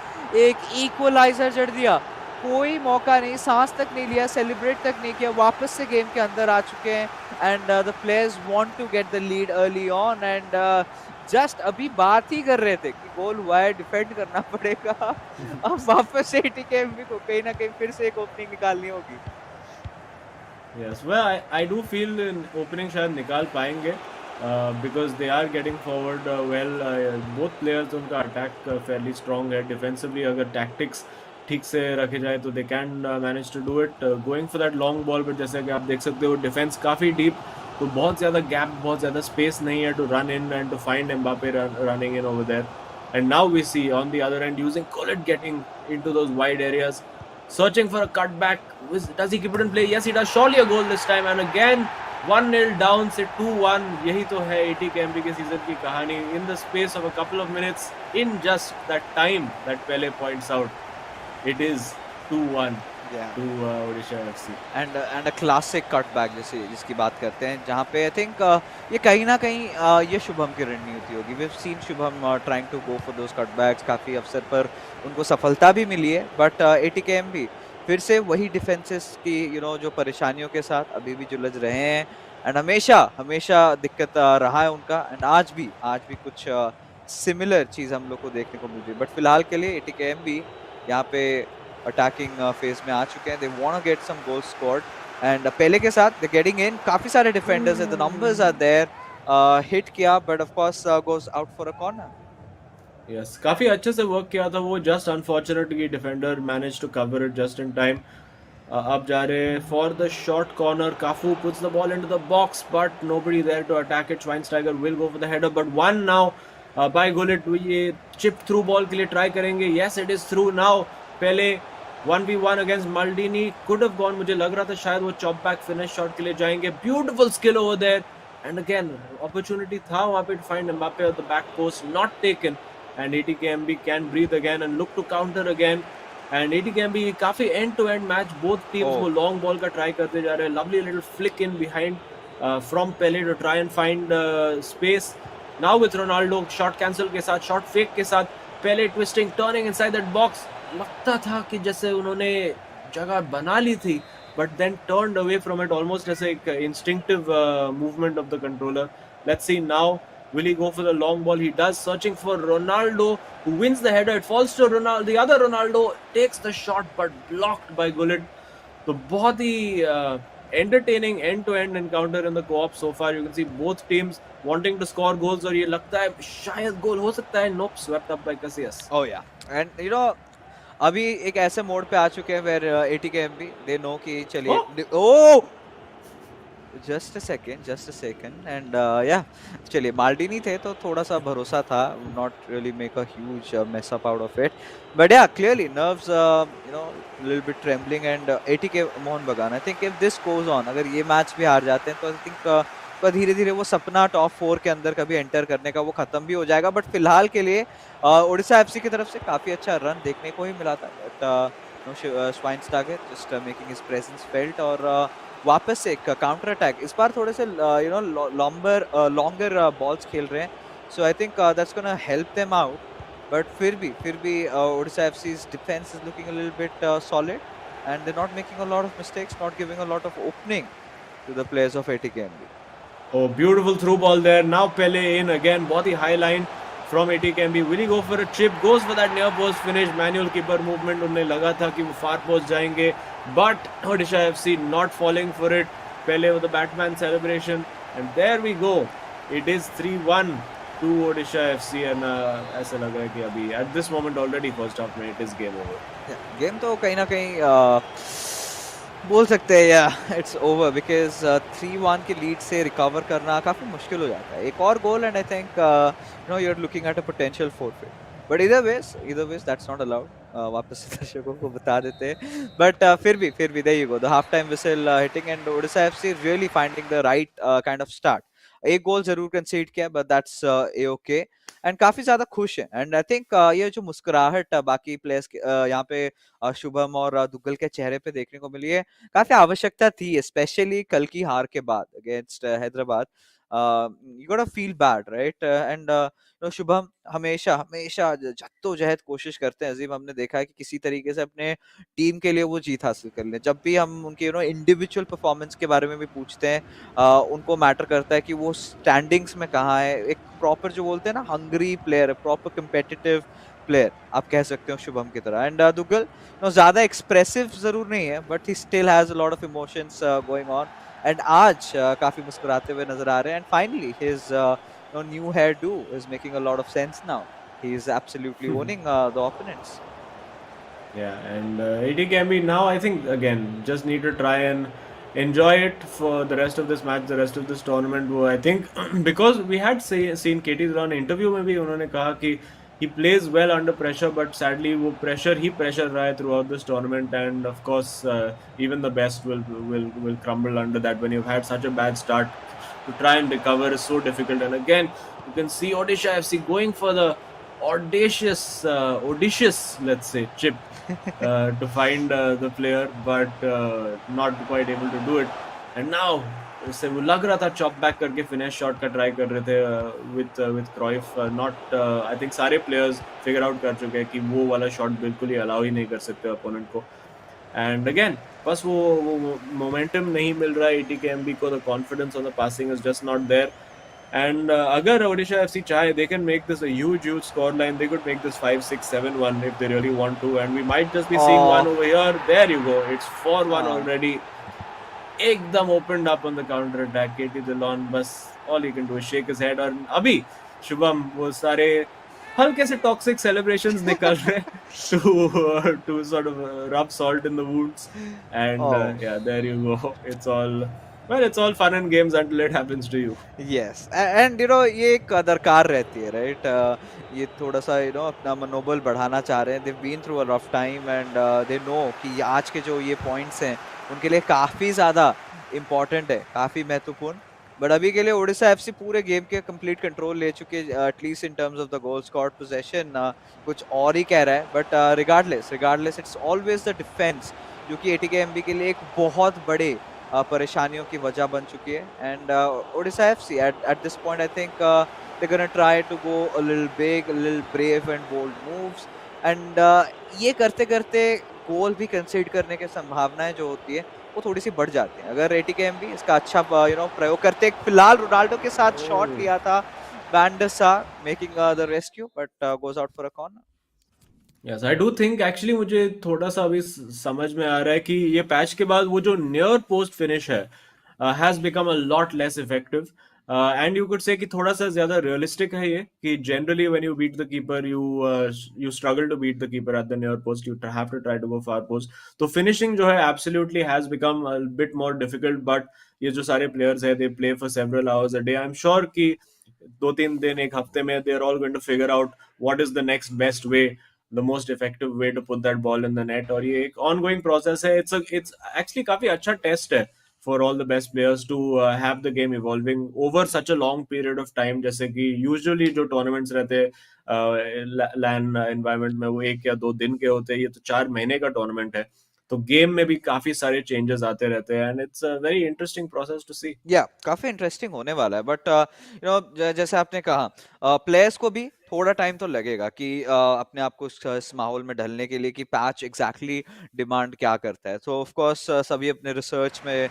एक इक्वलाइजर जड़ दिया. कोई मौका नहीं, सांस तक नहीं लिया, सेलिब्रेट तक नहीं किया, वापस से गेम के अंदर आ चुके हैं. And the players want to get the lead early on. And just अभी बात ही कर रहे थे कि गोल हुआ है, डिफेंड करना पड़ेगा. अब वापस से ATKMB को कहीं ना कहीं फिर से एक ओपनिंग निकालनी होगी. Yes, well, I do feel in opening शायद निकाल पाएंगे because they are getting forward well. Both players उनका attack fairly strong है. Defensively अगर tactics ठीक से रखे जाए तो they can manage to do it. Going for that long ball, but जैसे कि आप देख सकते हो defense काफ़ी deep, तो बहुत ज़्यादा gap, बहुत ज़्यादा space नहीं है to run in and to find Mbappe running in over there. And now we see on the other end using Collet getting into those wide areas, searching for a cutback. Does he keep it in play? Yes, he does. Surely a goal this time. And again, 1-0 down से 2-1, यही तो है ATKMB के season की कहानी. In the space of a couple of minutes, in just that time that Pele points out, it is 2-1 to Odisha FC. And a classic cutback जिसकी बात करते हैं, जहाँ पे आई थिंक ये कहीं ना कहीं ये शुभम की रणनीति होगी. We have seen Shubham trying to go for those cutbacks, काफी अवसर पर उनको सफलता भी मिली है, बट ATKMB फिर से वही डिफेंसेस की जो परेशानियों के साथ अभी भी जुलझ रहे हैं. एंड हमेशा हमेशा दिक्कत रहा है उनका, एंड आज भी कुछ सिमिलर चीज हम लोग को देखने को मिल रही है. बट फिलहाल के लिए ATKMB यहाँ पे अटैकिंग फेज में आ चुके हैं. They want to get some goals scored, and पहले के साथ दे गेटिंग इन. काफी सारे डिफेंडर्स हैं, the numbers are there. Hit किया but of course goes out for a corner. Yes, काफी अच्छे से वर्क किया था वो. जस्ट अनफॉर्चुनेट कि defender manage to cover it just in time. अब जा रहे for the short corner. Cafu puts the ball into the box but nobody there to attack it. Schweinsteiger will go for the header but won now by Gullit. ये chip through ball के लिए try करेंगे. Yes, it is through now. पहले 1v1 against Maldini could have gone. मुझे लग रहा था शायद वो चॉप बैक फिनिश शॉट के लिए जाएंगे. Beautiful skill over there, and again opportunity था वहां पे to find Mbappe at the back post. Not taken, and ATKMB can breathe again and look to counter again. And ATKMB काफी end to end match. Both teams वो long ball का try करते जा रहे हैं. Lovely little flick in behind from Pele to try and find space. Now with Ronaldo shot cancel के साथ, shot fake के साथ, Pele twisting, turning inside that box. लगता था कि जैसे उन्होंने जगह बना ली थी, but then turned away from it almost as एक instinctive movement of the controller. Let's see now. Will he go for the long ball? He does, searching for Ronaldo, who wins the header. It falls to Ronaldo. The other Ronaldo takes the shot, but blocked by Gullit. So, बहुत ही entertaining end-to-end encounter in the co-op so far. You can see both teams wanting to score goals, और ये लगता है शायद गोल हो सकता है. Nope, swept up by Casillas. Oh yeah, and अभी एक ऐसे मोड पे आ चुके हैं where ATKMB they know कि चलिए जस्ट अ सेकंड एंड या चलिए माल्डिनी थे तो थोड़ा सा भरोसा था. Not really make a huge mess up out of it, but yeah clearly nerves little bit trembling. And ATK Mohun Bagan, I think if this goes on, अगर ये मैच भी हार जाते हैं तो आई थिंक धीरे धीरे वो सपना टॉप 4 के अंदर कभी एंटर करने का वो खत्म भी हो जाएगा. बट फिलहाल के लिए ओडिशा FC की तरफ से काफी अच्छा रन देखने को ही मिला था. But Schweinsteiger just making his presence felt, और वापस से एक काउंटर अटैक. इस बार थोड़े से लॉन्गर बॉल्स खेल रहे हैं, so I think that's gonna help them out. But फिर भी Odisha FC's defence is looking a little bit solid, and they not making a lot of mistakes, not giving a lot of opening to the players of ATKMB. Oh, beautiful through ball there. Now Pele in again. बहुत ही high line from ATKMB. Will he go for a chip? Goes for that near post finish. Manual keeper movement. उन्हें लगा था कि वो far post जाएंगे, but Odisha FC not falling for it. Pele with the Batman celebration, and there we go. It is 3-1 to Odisha FC, and ऐसा लग रहा है कि अभी at this moment already first half में it is game over. Game तो कहीं ना कहीं बोल सकते हैं या इट्स ओवर, बिकॉज 3-1 की लीड से रिकवर करना काफी मुश्किल हो जाता है. एक और goal and I think you are looking at a potential forfeit, but इधर वेज दैट्स नॉट अलाउड. वापस दर्शकों को बता देते हैं, बट फिर भी there you go, the half time whistle hitting, and Odisha FC really finding the right kind of start. एक गोल जरूर कंसीड किया, but that's a okay, and काफी ज्यादा खुश है. एंड आई थिंक ये जो मुस्कुराहट बाकी प्लेयर्स यहाँ पे शुभम और दुग्गल के चेहरे पे देखने को मिली है, काफी आवश्यकता थी, स्पेशली कल की हार के बाद अगेंस्ट हैदराबाद. यू गोटा feel bad, right? And Shubham हमेशा जद्दोजहद कोशिश करते हैं. अजीम, हमने देखा है कि किसी तरीके से अपने टीम के लिए वो जीत हासिल कर ले. जब भी हम उनके इंडिविजुअल परफॉर्मेंस के बारे में भी पूछते हैं, उनको मैटर करता है कि वो स्टैंडिंग्स में कहाँ है. एक प्रॉपर जो बोलते हैं ना, hungry player, proper competitive player आप कह सकते हो शुभम की तरह. एंड दुग्गल ज्यादा एक्सप्रेसिव जरूर नहीं है, but he still has a lot of emotions going on, and आज काफी मुस्कुराते हुए नजर आ रहे हैं. And finally his new hairdo is making a lot of sense now. He is absolutely owning the opponents. Yeah, and ATKMB now I think again just need to try and enjoy it for the rest of this match, the rest of this tournament. वो I think because we had seen KT Durrant interview में भी उन्होंने कहा कि he plays well under pressure, but sadly वो pressure ही pressure रहा है throughout this tournament, and of course even the best will crumble under that. When you've had such a bad start, to try and recover is so difficult. And again, you can see Odisha FC going for the audacious, let's say, chip to find the player, but not quite able to do it. And now उससे वो लग रहा था chop back करके finish shot का try कर रहे थे विद क्रॉइफ. नॉट आई थिंक सारे प्लेयर्स फिगर आउट कर चुके हैं कि वो वाला शॉट बिल्कुल ही अलाउ ही नहीं कर सकते अपोनेंट को. एंड अगेन बस वो मोमेंटम नहीं मिल रहा है ATKMB को. The confidence on the passing is just not there. And agar Odisha FC chahe, they can make this a huge score line. They could make this 5-6-7-1 if they really want to. And we might just be seeing one over here. There you go. It's 4-1 already. Ekdam opened up on the counter attack. KT Dillon, bas all he can do is shake his head. और अभी शुभम वो सारे हल्के से toxic celebrations निकल रहे to sort of rub salt in the wounds. And yeah, there you go. It's all fun and games until it happens to you. Yes, and you know ये एक दरकार रहती है, right? ये थोड़ा सा अपना मनोबल बढ़ाना चाह रहे हैं. They've been through a rough time and they know कि आज के जो ये points हैं उनके लिए काफी ज़्यादा important है, काफी महत्वपूर्ण. बट अभी के लिए ओडिशा एफसी पूरे गेम के कंप्लीट कंट्रोल ले चुके हैं, at least in terms of the goal scored possession. कुछ और ही कह रहा है, but regardless it's always the defence जो कि ATKMB के लिए एक बहुत बड़े परेशानियों की वजह बन चुकी है. And Odisha FC at this point I think they gonna try to go a little big, a little brave and bold moves. And ये करते करते गोल भी कंसीड करने की संभावनाएं जो होती है वो थोड़ी सी बढ़ जाती है. अगर ATKMB इसका अच्छा प्रयोग करते. फिलहाल रोनाल्डो के साथ शॉट लिया था बैंडसा, making the rescue, but goes out for a corner. Yes, I do think actually मुझे थोड़ा सा अभी समझ में आ रहा है कि ये पैच के बाद वो जो नियर पोस्ट फिनिश है has become a lot less effective. And you could say कि थोड़ा सा ज्यादा realistic है ये कि generally when you beat the keeper you struggle to beat the keeper at the near post. You have to try to go far post. तो finishing जो है absolutely has become a bit more difficult. But ये जो सारे players है they play for several hours a day. I'm sure कि 2-3 दिन एक हफ्ते में they are all going to figure out what is the next best way, the most effective way to put that ball in the net. और ये एक ongoing process है. It's actually काफी अच्छा test है for all the best players to have the game evolving over such a long period of time. जैसे कि usually जो tournaments रहते हैं LAN environment में वो 1 या 2 दिन के होते हैं, ये तो 4 महीने का tournament है. तो गेम में भी काफी सारे चेंजेस आते रहते हैं. And it's a very interesting process to see. Yeah काफी इंटरेस्टिंग होने वाला है. बट जैसे आपने कहा प्लेयर्स को भी थोड़ा टाइम तो लगेगा कि अपने आप को इस माहौल में ढलने के लिए कि पैच एग्जैक्टली डिमांड क्या करता है. सो ऑफ कोर्स सभी अपने रिसर्च में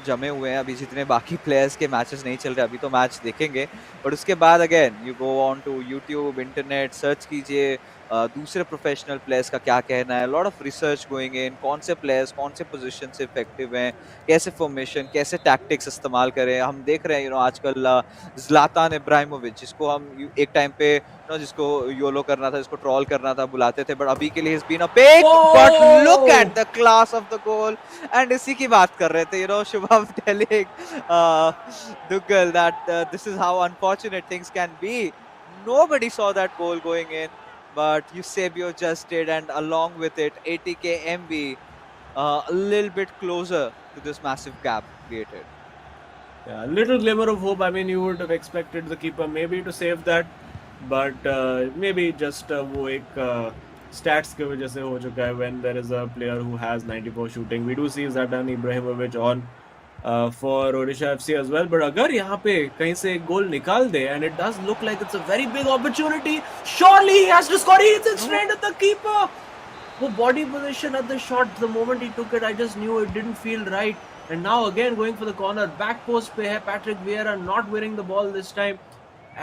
जमे हुए हैं. अभी जितने बाकी प्लेयर्स के मैचेस नहीं चल रहे, अभी तो मैच देखेंगे. बट उसके बाद again you go on to YouTube, internet, search कीजिए दूसरे प्रोफेशनल प्लेयर्स का क्या कहना है. Lot of research going in, कौन से प्लेयर्स कौन से पोजीशन से इफेक्टिव हैं, कैसे फॉर्मेशन, कैसे टैक्टिक्स इस्तेमाल करें. हम देख रहे हैं आजकल ज़्लातान इब्राहिमोविच, जिसको हम एक टाइम पे जिसको योलो करना था, जिसको ट्रॉल करना था, बुलाते थे. बट अभी के लिए is been a pick. But look at the class of the goal. And इसी की बात कर रहे थे Shubham telling Duggal that this is how unfortunate things can be. Nobody saw that goal going in, but Eusebio just did, and along with it, ATKMB a little bit closer to this massive gap created. Yeah, a little glimmer of hope. I mean, you would have expected the keeper maybe to save that, but maybe just वो एक stats के वजह से हो चुका है. When there is a player who has 94 shooting, we do see Zlatan Ibrahimovic on for Odisha FC as well. But अगर यहाँ पे कहीं से एक गोल निकाल दे, and it does look like it's a very big opportunity, surely he has to score. He's in straight at the keeper. वो body position at the shot, the moment he took it, I just knew it didn't feel right. And now again going for the corner, back post पे है Patrick Vieira, not winning the ball this time.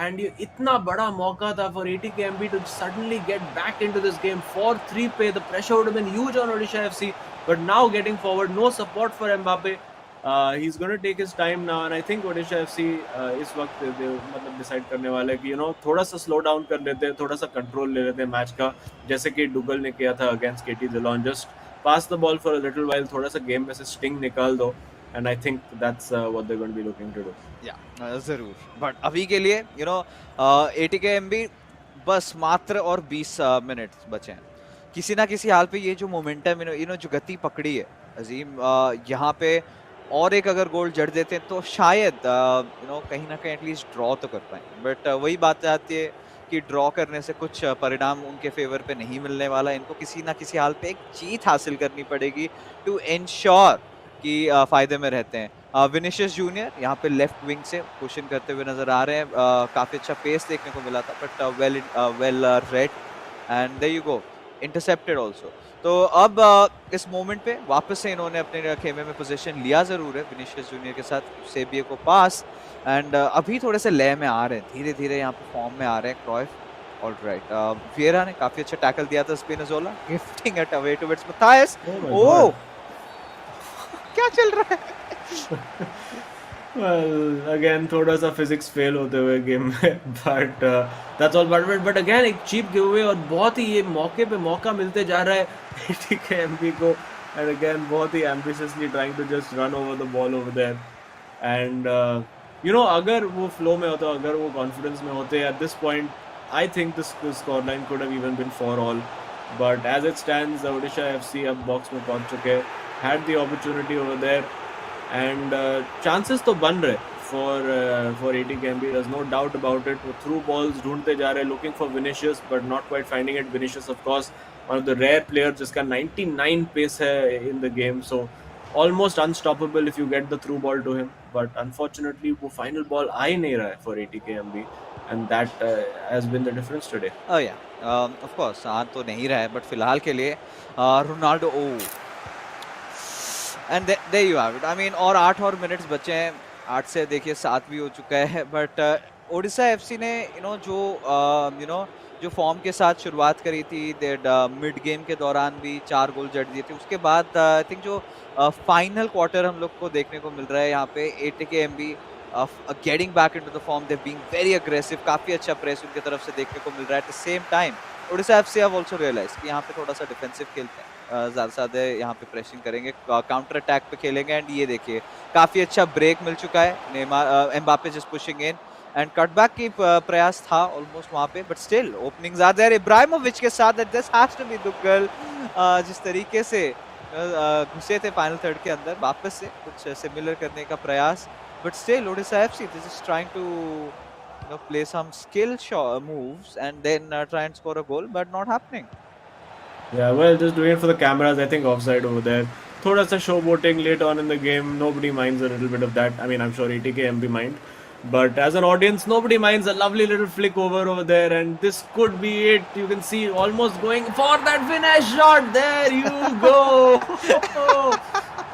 And ये इतना बड़ा मौका था for ATKMB to suddenly get back into this game. 4-3 पे, the pressure would have been huge on Odisha FC. But now getting forward, no support for Mbappe. He's going to take his time now, and I think Odisha FC इस वक्त मतलब decide करने वाला है कि थोड़ा सा स्लो डाउन कर लेते हैं, थोड़ा सा कंट्रोल ले लेते हैं मैच का, जैसे कि डुगल ने किया था against KT Dillon. Just pass the ball for a little while, थोड़ा सा गेम में से स्टिंग निकाल दो, and I think that's what they going to be looking to do. Yeah जरूर. बट अभी के लिए ATKMB बस मात्र और 20 मिनट बचे हैं। किसी ना किसी हाल पे ये जो मोमेंटम जो गति पकड़ी है अजीम, यहाँ पे और एक अगर गोल जड़ देते हैं तो शायद कहीं ना कहीं एटलीस्ट ड्रॉ तो कर पाए, बट वही बात आती है कि ड्रॉ करने से कुछ परिणाम उनके फेवर पे नहीं मिलने वाला। इनको किसी ना किसी हाल पे एक जीत हासिल करनी पड़ेगी टू एंश्योर कि फायदे में रहते हैं। विनिशियस जूनियर यहाँ पे लेफ्ट विंग से पुशिंग करते हुए नजर आ रहे हैं। काफी अच्छा पेस देखने को मिला था, but well read and there you go, intercepted also. तो अब इस मोमेंट पे वापस से इन्होंने अपने खेमे में पोजीशन लिया जरूर है विनिशियस जूनियर के साथ, सेबियो को पास, एंड अभी थोड़े से लय में आ रहे हैं, धीरे धीरे यहाँ पे फॉर्म में आ रहे हैं क्राइफ। ऑलराइट, वियरा ने काफी अच्छा टैकल दिया था Spinazzola, gifting it away to its Matthaus. Oh क्या चल रहा है? Well, again थोड़ा सा फिजिक्स फेल होते हुए गेम में, but that's all. But again एक चीप गिवअवे, और बहुत ही ये मौके पे मौका मिलते जा रहा है ATKMB को, एंड अगेन बहुत ही ambitiously trying to just run over the ball over there. And अगर वो फ्लो में होता, अगर वो कॉन्फिडेंस में होते at this point, I think this scoreline could have even been 4-all, but as it stands Odisha FC अब box में पहुंच चुके, had the opportunity over there, and chances तो बन रहे for ATKMB, there's no doubt about it। वो through balls ढूंढते जा रहे, looking for Vinicius but not quite finding it. Vinicius of course one of the rare player जिसका 99 pace है in the game, so almost unstoppable if you get the through ball to him, but unfortunately वो final ball आ ही नहीं रहा है for ATKMB, and that has been the difference today। Oh yeah, of course आ तो नहीं रहा है, but फिलहाल के लिए Ronaldo, and there you have it. I mean और 8 और मिनट्स बचे हैं, 8 से देखिए 7 भी हो चुका है, बट ओडिशा FC ने जो फॉर्म के साथ शुरुआत करी थी, मिड गेम के दौरान भी 4 गोल जड़ दिए थे। उसके बाद आई थिंक जो फाइनल क्वार्टर हम लोग को देखने को मिल रहा है यहाँ पे ATKMB getting back into the form, they being very aggressive, काफी अच्छा प्रेस उनके तरफ से देखने को मिल रहा है। At the same time Odisha FC have also realize कि यहाँ पे थोड़ा सा डिफेंसिव खेलते हैं, ज़्यादा से ज़्यादा यहाँ पे प्रेसिंग करेंगे, काउंटर अटैक पे खेलेंगे, एंड ये देखिए काफी अच्छा ब्रेक मिल चुका है। Neymar, Mbappe just pushing in, and cutback की प्रयास था ऑलमोस्ट वहाँ पे, but still openings are there Ibrahimovic के साथ। This has to be the goal. जिस तरीके से घुसे थे फाइनल थर्ड के अंदर, वापस से कुछ सिमिलर करने का प्रयास, but still Odisha FC this is trying to play some skill moves and then try and score a goal, but not happening. Yeah, well, just doing it for the cameras. I think offside over there. Thoda sa showboating late on in the game. Nobody minds a little bit of that. I mean, I'm sure ATKMB mind, but as an audience, nobody minds a lovely little flick over there, and this could be it. You can see almost going for that finish shot. There you go.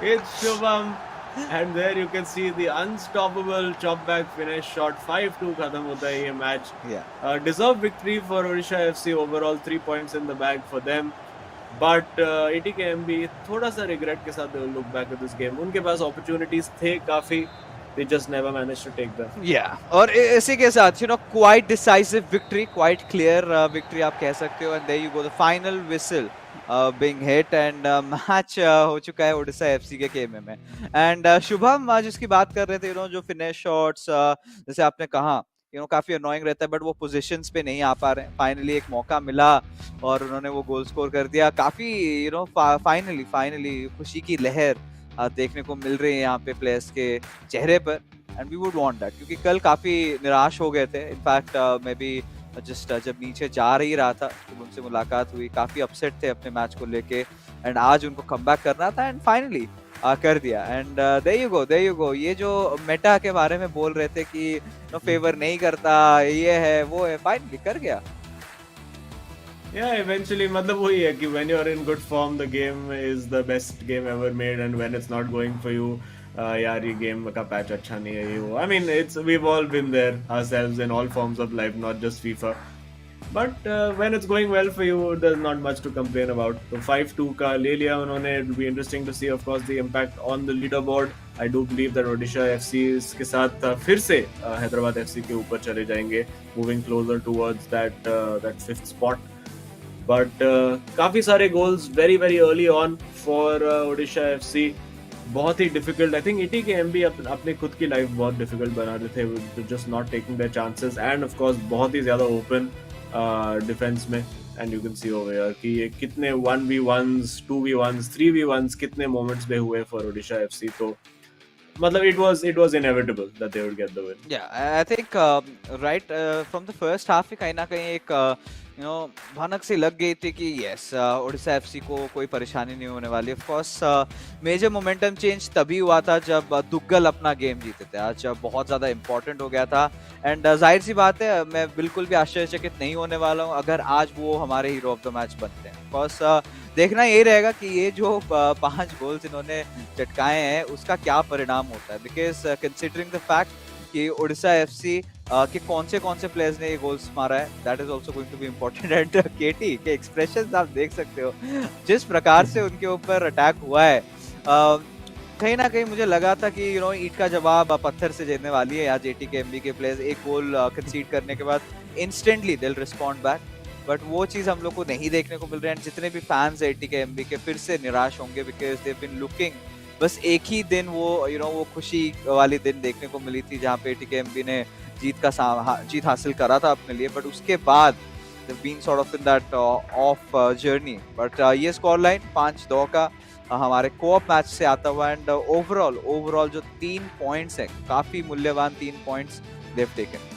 It's Shubham. And there you can see the unstoppable chop back finish shot। 5-2 खत्म होता है ये match. Deserved victory for Odisha FC overall, 3 points in the bag for them, but ATKMB थोड़ा सा regret के साथ they will look back at this game। उनके पास opportunities थे काफी, they just never managed to take them। Yeah, और इसी के साथ quite decisive victory, quite clear victory आप कह सकते हो, and there you go, the final whistle being hit, and match हो चुका है ओडिशा FC के खेमे में। एंड शुभम जिसकी बात कर रहे थे, जो फिनिश शॉट्स जैसे आपने कहा, काफी अनोइंग रहता है, बट वो पोजीशंस पे नहीं आ पा रहे हैं। फाइनली एक मौका मिला और उन्होंने वो गोल स्कोर कर दिया। काफी फाइनली खुशी की लहर देखने को मिल रही है यहाँ पे प्लेयर्स के चेहरे पर, and we would want that, क्योंकि कल काफी निराश हो गए थे। इनफैक्ट मे बी जस्ट जब नीचे जा ही रहा था जब उनसे मुलाकात हुई, काफी अपसेट थे अपने मैच को लेके, एंड आज उनको कमबैक करना था, एंड फाइनली कर दिया। एंड देयर यू गो, ये जो मेटा के बारे में बोल रहे थे कि फेवर नहीं करता, ये है वो है, फाइनली कर गया। Yeah, eventually मतलब वही है कि when you're in good form, the game is the best game ever made, and when it's not going for you, यार ये गेम का पैच अच्छा नहीं है, ये वो। I mean, we've all been there ourselves in all forms of life, not just FIFA. But when it's going well for you, there's not much to complain about। तो 5-2 का ले लिया उन्होंने। It will be interesting to see, of course, the impact on the leaderboard। I do believe that Odisha FC के साथ फिर से Hyderabad FC के ऊपर चले जाएंगे, moving closer towards that 5th spot। But काफी सारे goals very very early on for Odisha FC। बहुत ही डिफिकल्ट, आई थिंक ATKMB अपने खुद की लाइफ बहुत डिफिकल्ट बना रहे थे, just not taking their chances, end of course बहुत ही ज्यादा ओपन। डिफेंस में, and you can C over here कि ये कितने 1v1s 2v1s 3v1s कितने मोमेंट्स पे हुए फॉर ओडिशा एफसी. तो मतलब it was inevitable that they would get the win. Yeah, I think right from the first half ही कहीं ना कहीं एक भनक सी लग गई थी कि यस ओडिशा एफसी को कोई परेशानी नहीं होने वाली. Of course major momentum change तभी हुआ था जब दुग्गल अपना गेम जीते थे. आज बहुत ज्यादा इंपॉर्टेंट हो गया था. एंड जाहिर सी बात है, मैं बिल्कुल भी आश्चर्यचकित नहीं होने वाला हूँ अगर आज वो हमारे हीरो ऑफ द मैच बनते हैं. ऑफ कोर्स देखना ये रहेगा कि ये जो 5 गोल्स इन्होंने चटकाए हैं उसका क्या परिणाम होता है. बिकॉज कंसिडरिंग द फैक्ट कि ओडिशा एफसी के कौन से प्लेयर्स ने ये गोल्स मारा है, that is also going to be important. And KT के एक्सप्रेशंस आप देख सकते हो जिस प्रकार से उनके ऊपर अटैक हुआ है. कहीं ना कहीं मुझे लगा था कि ईट का जवाब पत्थर से देने वाली है आज एटीकेएमबी के प्लेयर्स. एक गोल कंसीड करने के बाद instantly they will respond back, but वो चीज हम लोग को नहीं देखने को मिल रही है. जितने भी फैंस है एटीकेएमबी के फिर से निराश होंगे बिकॉज दे बीन लुकिंग. बस एक ही दिन वो वो खुशी वाली दिन देखने को मिली थी जहाँ पे एटीकेएमबी ने जीत हासिल करा था अपने लिए, बट उसके बाद been sort of in that of journey. But ये स्कोर लाइन 5-2 का हमारे कोऑप मैच से आता हुआ. एंड ओवरऑल जो 3 पॉइंट्स है काफी मूल्यवान 3 points they've taken.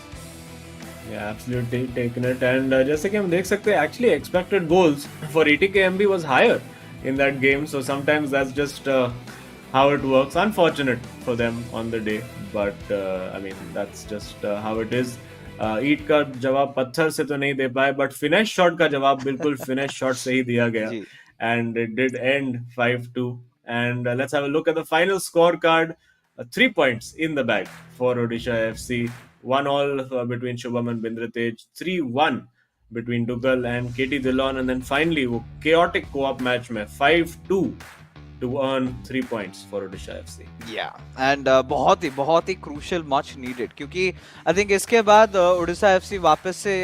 Yeah, absolutely taken it. And जैसे कि हम देख सकते हैं, actually expected goals for ATKMB was higher in that game. So sometimes that's just how it works. Unfortunate for them on the day, but I mean that's just how it is. ईट का जवाब पत्थर से तो नहीं दे पाए, but finish shot का जवाब बिल्कुल finish shot से ही दिया गया. And it did end 5-2. And let's have a look at the final scorecard. 3 points in the bag for Odisha FC. 1-all between Shubham and Bindratej, 3-1 between Dugal and KT Dhillon, and then finally वो chaotic co-op match में 5-2 to earn 3 points for Odisha FC. Yeah, and बहुत ही crucial, much needed, क्योंकि I think इसके बाद Odisha FC वापस से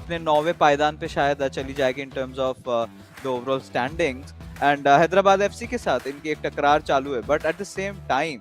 अपने 9वें पायदान पे शायद चली जाएगी in terms of the overall standings. and Hyderabad FC के साथ इनकी एक टकरार चालू है, but at the same time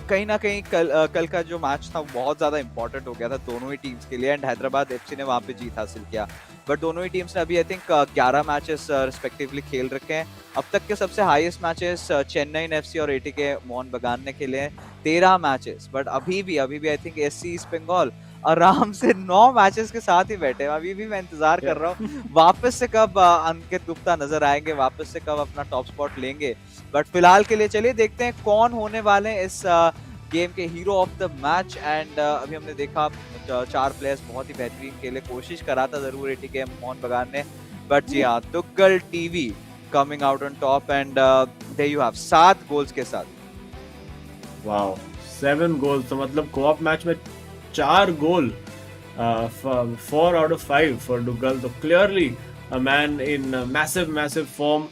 कहीं ना कहीं कल का जो मैच था वो बहुत ज्यादा इंपॉर्टेंट हो गया था दोनों ही टीम्स के लिए. एंड हैदराबाद एफसी ने वहां पे जीत हासिल किया, बट दोनों ही टीम्स ने अभी आई थिंक 11 मैचेस रिस्पेक्टिवली खेल रखे हैं. अब तक के सबसे हाईएस्ट मैचेस चेन्नई एफसी और एटीके मोहन बगान ने खेले हैं 13 मैचेस. बट अभी भी I think SC East Bengal आराम से 9 मैचेस के साथ ही बैठे हैं. अभी भी मैं इंतजार कर रहा हूँ वापस से कब अंकित गुप्ता नजर आएंगे, वापस से कब अपना टॉप स्पॉट लेंगे. बट फिलहाल के लिए चलिए देखते हैं कौन होने वाले हैं इस गेम के hero of the match. And अभी हमने देखा 4 प्लेयर्स बहुत ही बेहतरीन खेले, कोशिश करा था जरूर एटीके मोहन बगान ने, बट जी हाँ, Duggal TV coming out on top. And there you have 7 goals के साथ. Wow, 7 goals. तो मतलब कोऑप मैच में 4 गोल, 4 out of 5 for Dugal. तो clearly a man in massive form.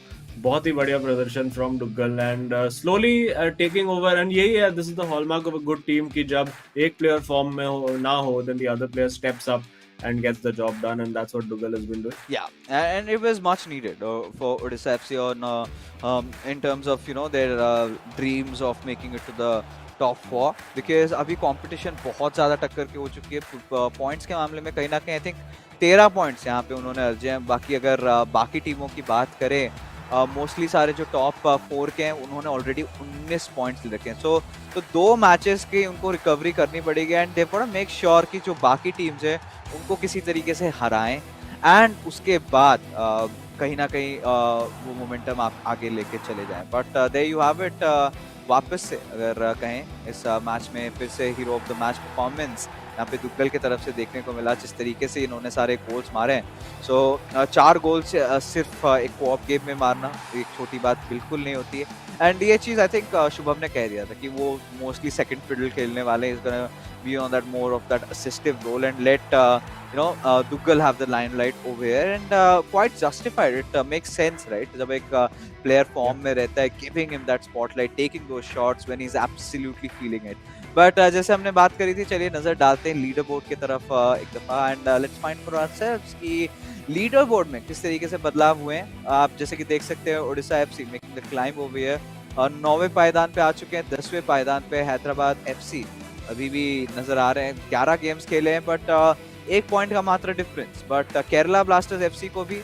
बहुत ही बढ़िया प्रदर्शन from Duggal and slowly taking over. And यही है, this is the hallmark of a good team कि जब एक प्लेयर फॉर्म में हो ना हो, then the other player steps up and gets the job done, and that's what Dugal has been doing. Yeah, and it was much needed for Odisha FC on in terms of their dreams of making it to the top 4, because अभी competition बहुत ज़्यादा टक्कर की हो चुकी है. Points के मामले में कहीं ना कहीं आई थिंक 13 पॉइंट्स यहाँ पे उन्होंने अर्जे हैं. बाकी अगर बाकी टीमों की बात करें, मोस्टली सारे जो टॉप 4 के हैं उन्होंने ऑलरेडी 19 पॉइंट्स ले रखे हैं. तो 2 मैचेस की उनको रिकवरी करनी पड़ेगी. And they want to make sure कि जो बाकी टीम्स है उनको किसी तरीके से हराएं, एंड उसके बाद कहीं ना कहीं वो मोमेंटम आप आगे लेके चले जाएं. But there you have it. वापस से अगर कहें इस मैच में फिर से hero of the match performance यहाँ पे दुग्गल की तरफ से देखने को मिला, जिस तरीके से इन्होंने सारे गोल्स मारे हैं. 4 गोल्स सिर्फ एक कोऑप गेम में मारना एक छोटी बात बिल्कुल नहीं होती है. एंड ये चीज़ आई थिंक शुभम ने कह दिया था कि वो मोस्टली सेकंड फिडल खेलने वाले हैं. Is gonna be on that more of that assistive role and let Dugal have the limelight over here, and quite justified. It makes sense, right? जब एक player form में रहता है, giving him that spotlight, taking those shots when he's absolutely feeling it. But जैसे हमने बात करी थी, चलिए नजर डालते हैं लीडर बोर्ड की तरफ एक दफा. And let's find for ourselves कि लीडर बोर्ड में किस तरीके से बदलाव हुए हैं. आप जैसे कि देख सकते हैं Odisha FC making the climb over here, 9वें पायदान पे आ चुके हैं. 10वें पायदान पे हैदराबाद एफसी अभी भी नजर आ रहे हैं. 11 गेम्स खेले हैं, बट 1 पॉइंट का मात्र difference, but Kerala blasters FC को भी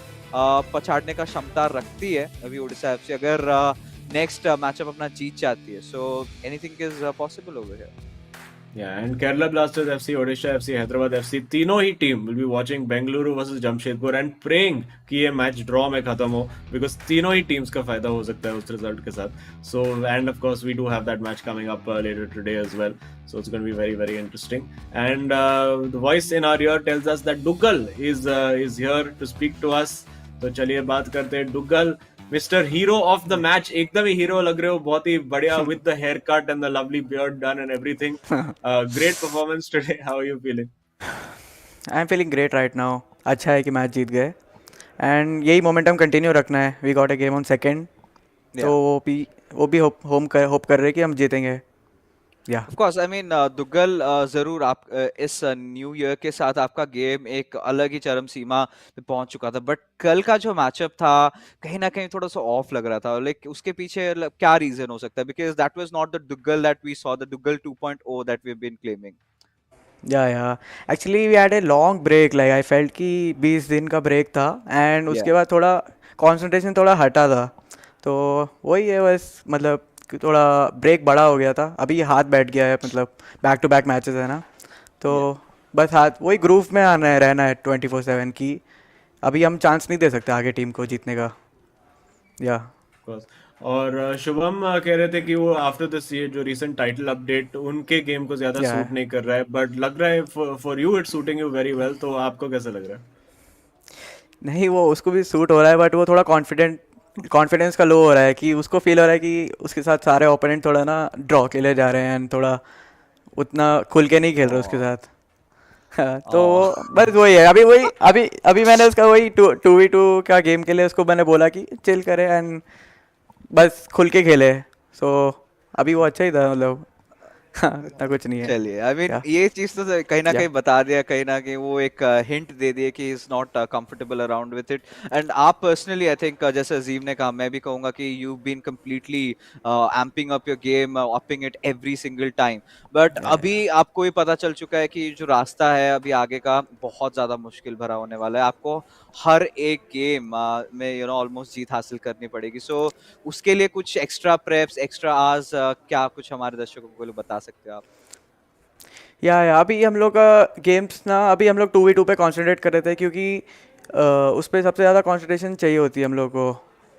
पछाड़ने का क्षमता रखती है अभी ओडिशा एफसी, अगर नेक्स्ट मैचअप अपना जीत जाती है. So anything is possible over here. Yeah, and Kerala Blasters FC, Odisha FC, Hyderabad FC, तीनों ही team will be watching Bengaluru versus Jamshedpur and praying कि ये मैच ड्रॉ में खत्म हो, because तीनों ही टीम्स का फायदा हो सकता है उस रिजल्ट के साथ. So and of course we do have that match coming up later today as well. So it's going to be very very interesting. And the voice in our ear tells us that Duggal is here to speak to us. तो चलिए बात करते हैं. Duggal, mister hero of the match, एकदम ही hero लग रहे हो, बहुत ही बढ़िया, with the haircut and the lovely beard done and everything. Great performance today, how are you feeling? I am feeling great right now. अच्छा है कि मैच जीत गए एंड यही मोमेंटम कंटिन्यू रखना है. We got a game on second, तो वो भी होप कर रहे हैं कि हम जीतेंगे. या of course, I mean Duggal, जरूर आप इस न्यू ईयर के साथ आपका गेम एक अलग ही चरम सीमा पे पहुंच चुका था, बट कल का जो मैचअप था कहीं ना कहीं थोड़ा सा ऑफ लग रहा था. लाइक उसके पीछे क्या रीजन हो सकता है? Because that was not the Duggal that we saw, the Duggal 2.0 that we have been claiming. Yeah actually we had a long break. Like I felt कि 20 दिन का ब्रेक था एंड उसके बाद थोड़ा कंसंट्रेशन थोड़ा हटा था. तो वही है बस, मतलब कि थोड़ा ब्रेक बड़ा हो गया था. अभी हाथ बैठ गया है, मतलब बैक टू बैक मैचेस है ना, तो बस हाथ वही ग्रूव में आना है, रहना है 24/7 की. अभी हम चांस नहीं दे सकते आगे टीम को जीतने का. या और शुभम कह रहे थे कि वो आफ्टर दिस ये जो रीसेंट टाइटल अपडेट उनके गेम को ज्यादा सूट नहीं कर रहा है, बट लग रहा है for you it's suiting you very well. तो आपको कैसा लग रहा है? नहीं, वो उसको भी सूट हो रहा है, बट वो थोड़ा कॉन्फिडेंस का लो हो रहा है कि उसको फील हो रहा है कि उसके साथ सारे ओपोनेंट थोड़ा ना ड्रॉ के लिए जा रहे हैं एंड थोड़ा उतना खुल के नहीं खेल रहे उसके साथ. हाँ, तो बस वही है. अभी मैंने उसका वही 2v2 का गेम के लिए उसको मैंने बोला कि चिल करे एंड बस खुल के खेले. सो अभी वो अच्छा ही था, मतलब इतना कुछ नहीं है. चलिए, आई मीन ये चीज तो कहीं ना कहीं बता दिया, कहीं ना कहीं वो एक हिंट दे दिया कि is not comfortable around with it. And आप पर्सनली, आई थिंक जैसे अजीम ने कहा, मैं भी कहूंगा कि you been completely amping up your game, upping it every single time. But अभी आपको ये पता चल चुका है कि जो रास्ता है अभी आगे का बहुत ज्यादा मुश्किल भरा होने वाला है. आपको हर एक गेम में ऑलमोस्ट जीत हासिल करनी पड़ेगी. सो उसके लिए कुछ एक्स्ट्रा प्रेप्स, एक्स्ट्रा आवर्स, क्या कुछ हमारे दर्शकों को बता सकते हो आप? या अभी हम लोग का गेम्स ना, अभी हम लोग 2v2 पे कॉन्सेंट्रेट कर रहे थे क्योंकि उस पर सबसे ज़्यादा कॉन्सेंट्रेशन चाहिए होती है हम लोग को.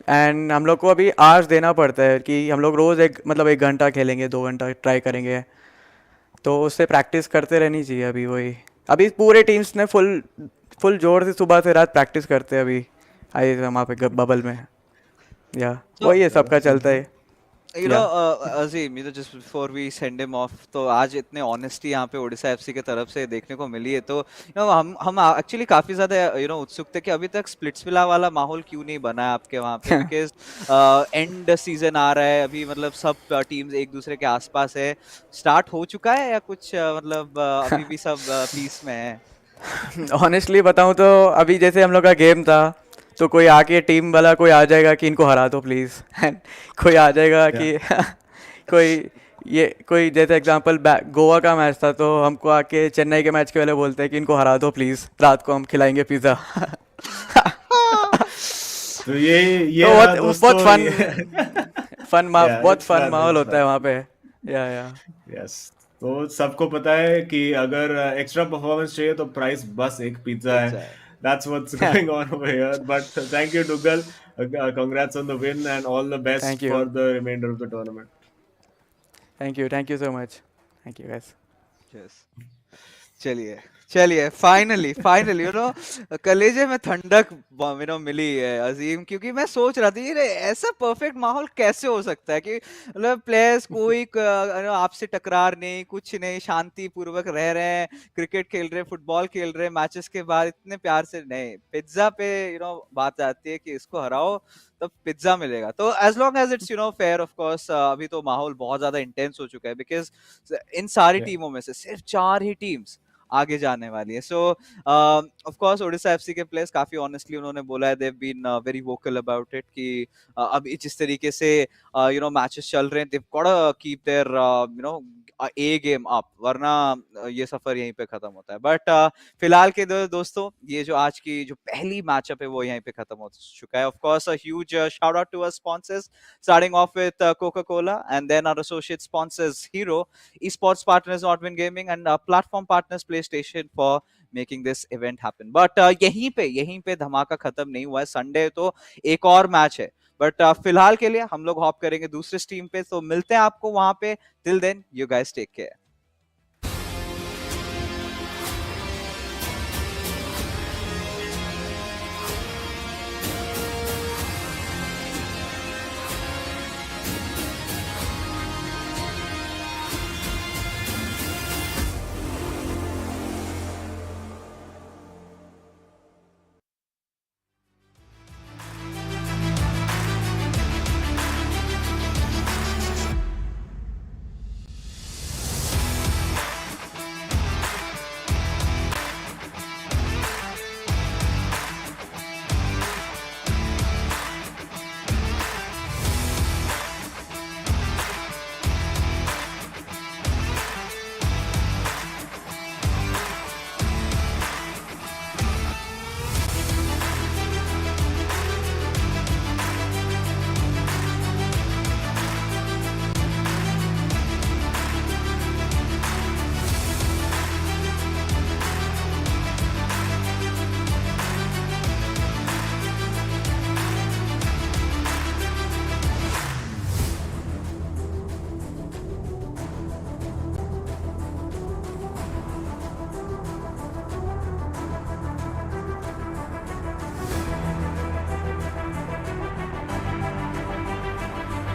एंड हम लोग को अभी आवर्स देना पड़ता है कि हम लोग रोज़ एक घंटा खेलेंगे, 2 घंटा ट्राई करेंगे. तो उससे प्रैक्टिस करते रहनी चाहिए. अभी पूरे टीम्स ने फुल जोर से सुबह से रात प्रैक्टिस करते हैं अभी आए वहाँ पे बबल में. या वही है, सबका चलता है. अजीम, just before we send him off, तो आज इतने ऑनेस्टी यहाँ पे ओडिशा एफसी की तरफ से देखने को मिली है. तो हम एक्चुअली काफी ज्यादा उत्सुक थे कि अभी तक स्प्लिट्सविला वाला माहौल क्यों नहीं बना है आपके वहाँ पे, बिकॉज एंड सीजन आ रहा है अभी, मतलब सब टीम्स एक दूसरे के आसपास है. स्टार्ट हो चुका है या कुछ मतलब अभी भी सब पीस में है? ऑनेस्टली बताऊँ तो अभी जैसे हम लोग का गेम था, तो कोई आके टीम वाला कोई आ जाएगा कि इनको हरा दो प्लीज़. कोई आ जाएगा कि कोई जैसे एग्जांपल गोवा का मैच था, तो हमको आके चेन्नई के मैच के वाले बोलते हैं कि इनको हरा दो प्लीज़, रात को हम खिलाएंगे पिज़्ज़ा. तो ये तो बहुत फन माहौल होता है वहाँ पे. यस, तो सबको पता है कि अगर एक्स्ट्रा परफॉर्मेंस चाहिए तो प्राइस बस एक पिज्जा है. That's what's going on over here. But thank you, Duggal. Congrats on the win and all the best for the remainder of the tournament. Thank you so much. Thank you guys. Yes. चलिए finally कलेजे में ठंडक मिली है अजीम, क्योंकि मैं सोच रहा था ये ऐसा परफेक्ट माहौल कैसे हो सकता है कि मतलब प्लेयर्स कोई आपसे टकरार नहीं, कुछ नहीं, शांति पूर्वक रह रहे हैं, क्रिकेट खेल रहे हैं, फुटबॉल खेल रहे हैं, मैचेस के बाद इतने प्यार से. नहीं, पिज्जा पे बात आती है कि इसको हराओ तब पिज्जा मिलेगा. तो as long as it's fair, of course अभी तो माहौल बहुत ज्यादा इंटेंस हो चुका है, बिकॉज इन सारी टीमों में से सिर्फ 4 ही टीम्स आगे जाने वाली है. So of course Odisha FC के प्लेयर्स काफी ऑनेस्टली उन्होंने बोला है, they've been very vocal about it कि अभी जिस तरीके से मैचेस चल रहे हैं, they've got to keep their A game up, वरना ये सफर यहीं पे खत्म होता है. बट फिलहाल के दोस्तों, ये जो आज की जो पहली मैचअप है वो यहीं पे खत्म हो चुका है. Of course a huge shout out to our sponsors, starting off with Coca-Cola, and then our associate sponsors Hero, esports partners Nordwind Gaming, and platform partners PlayStation for making this event happen. But यहीं पे धमाका खत्म नहीं हुआ है. Sunday तो एक और मैच है, बट फिलहाल के लिए हम लोग हॉप करेंगे दूसरे स्ट्रीम पे, तो मिलते हैं आपको वहां पे. Till then, you guys take care.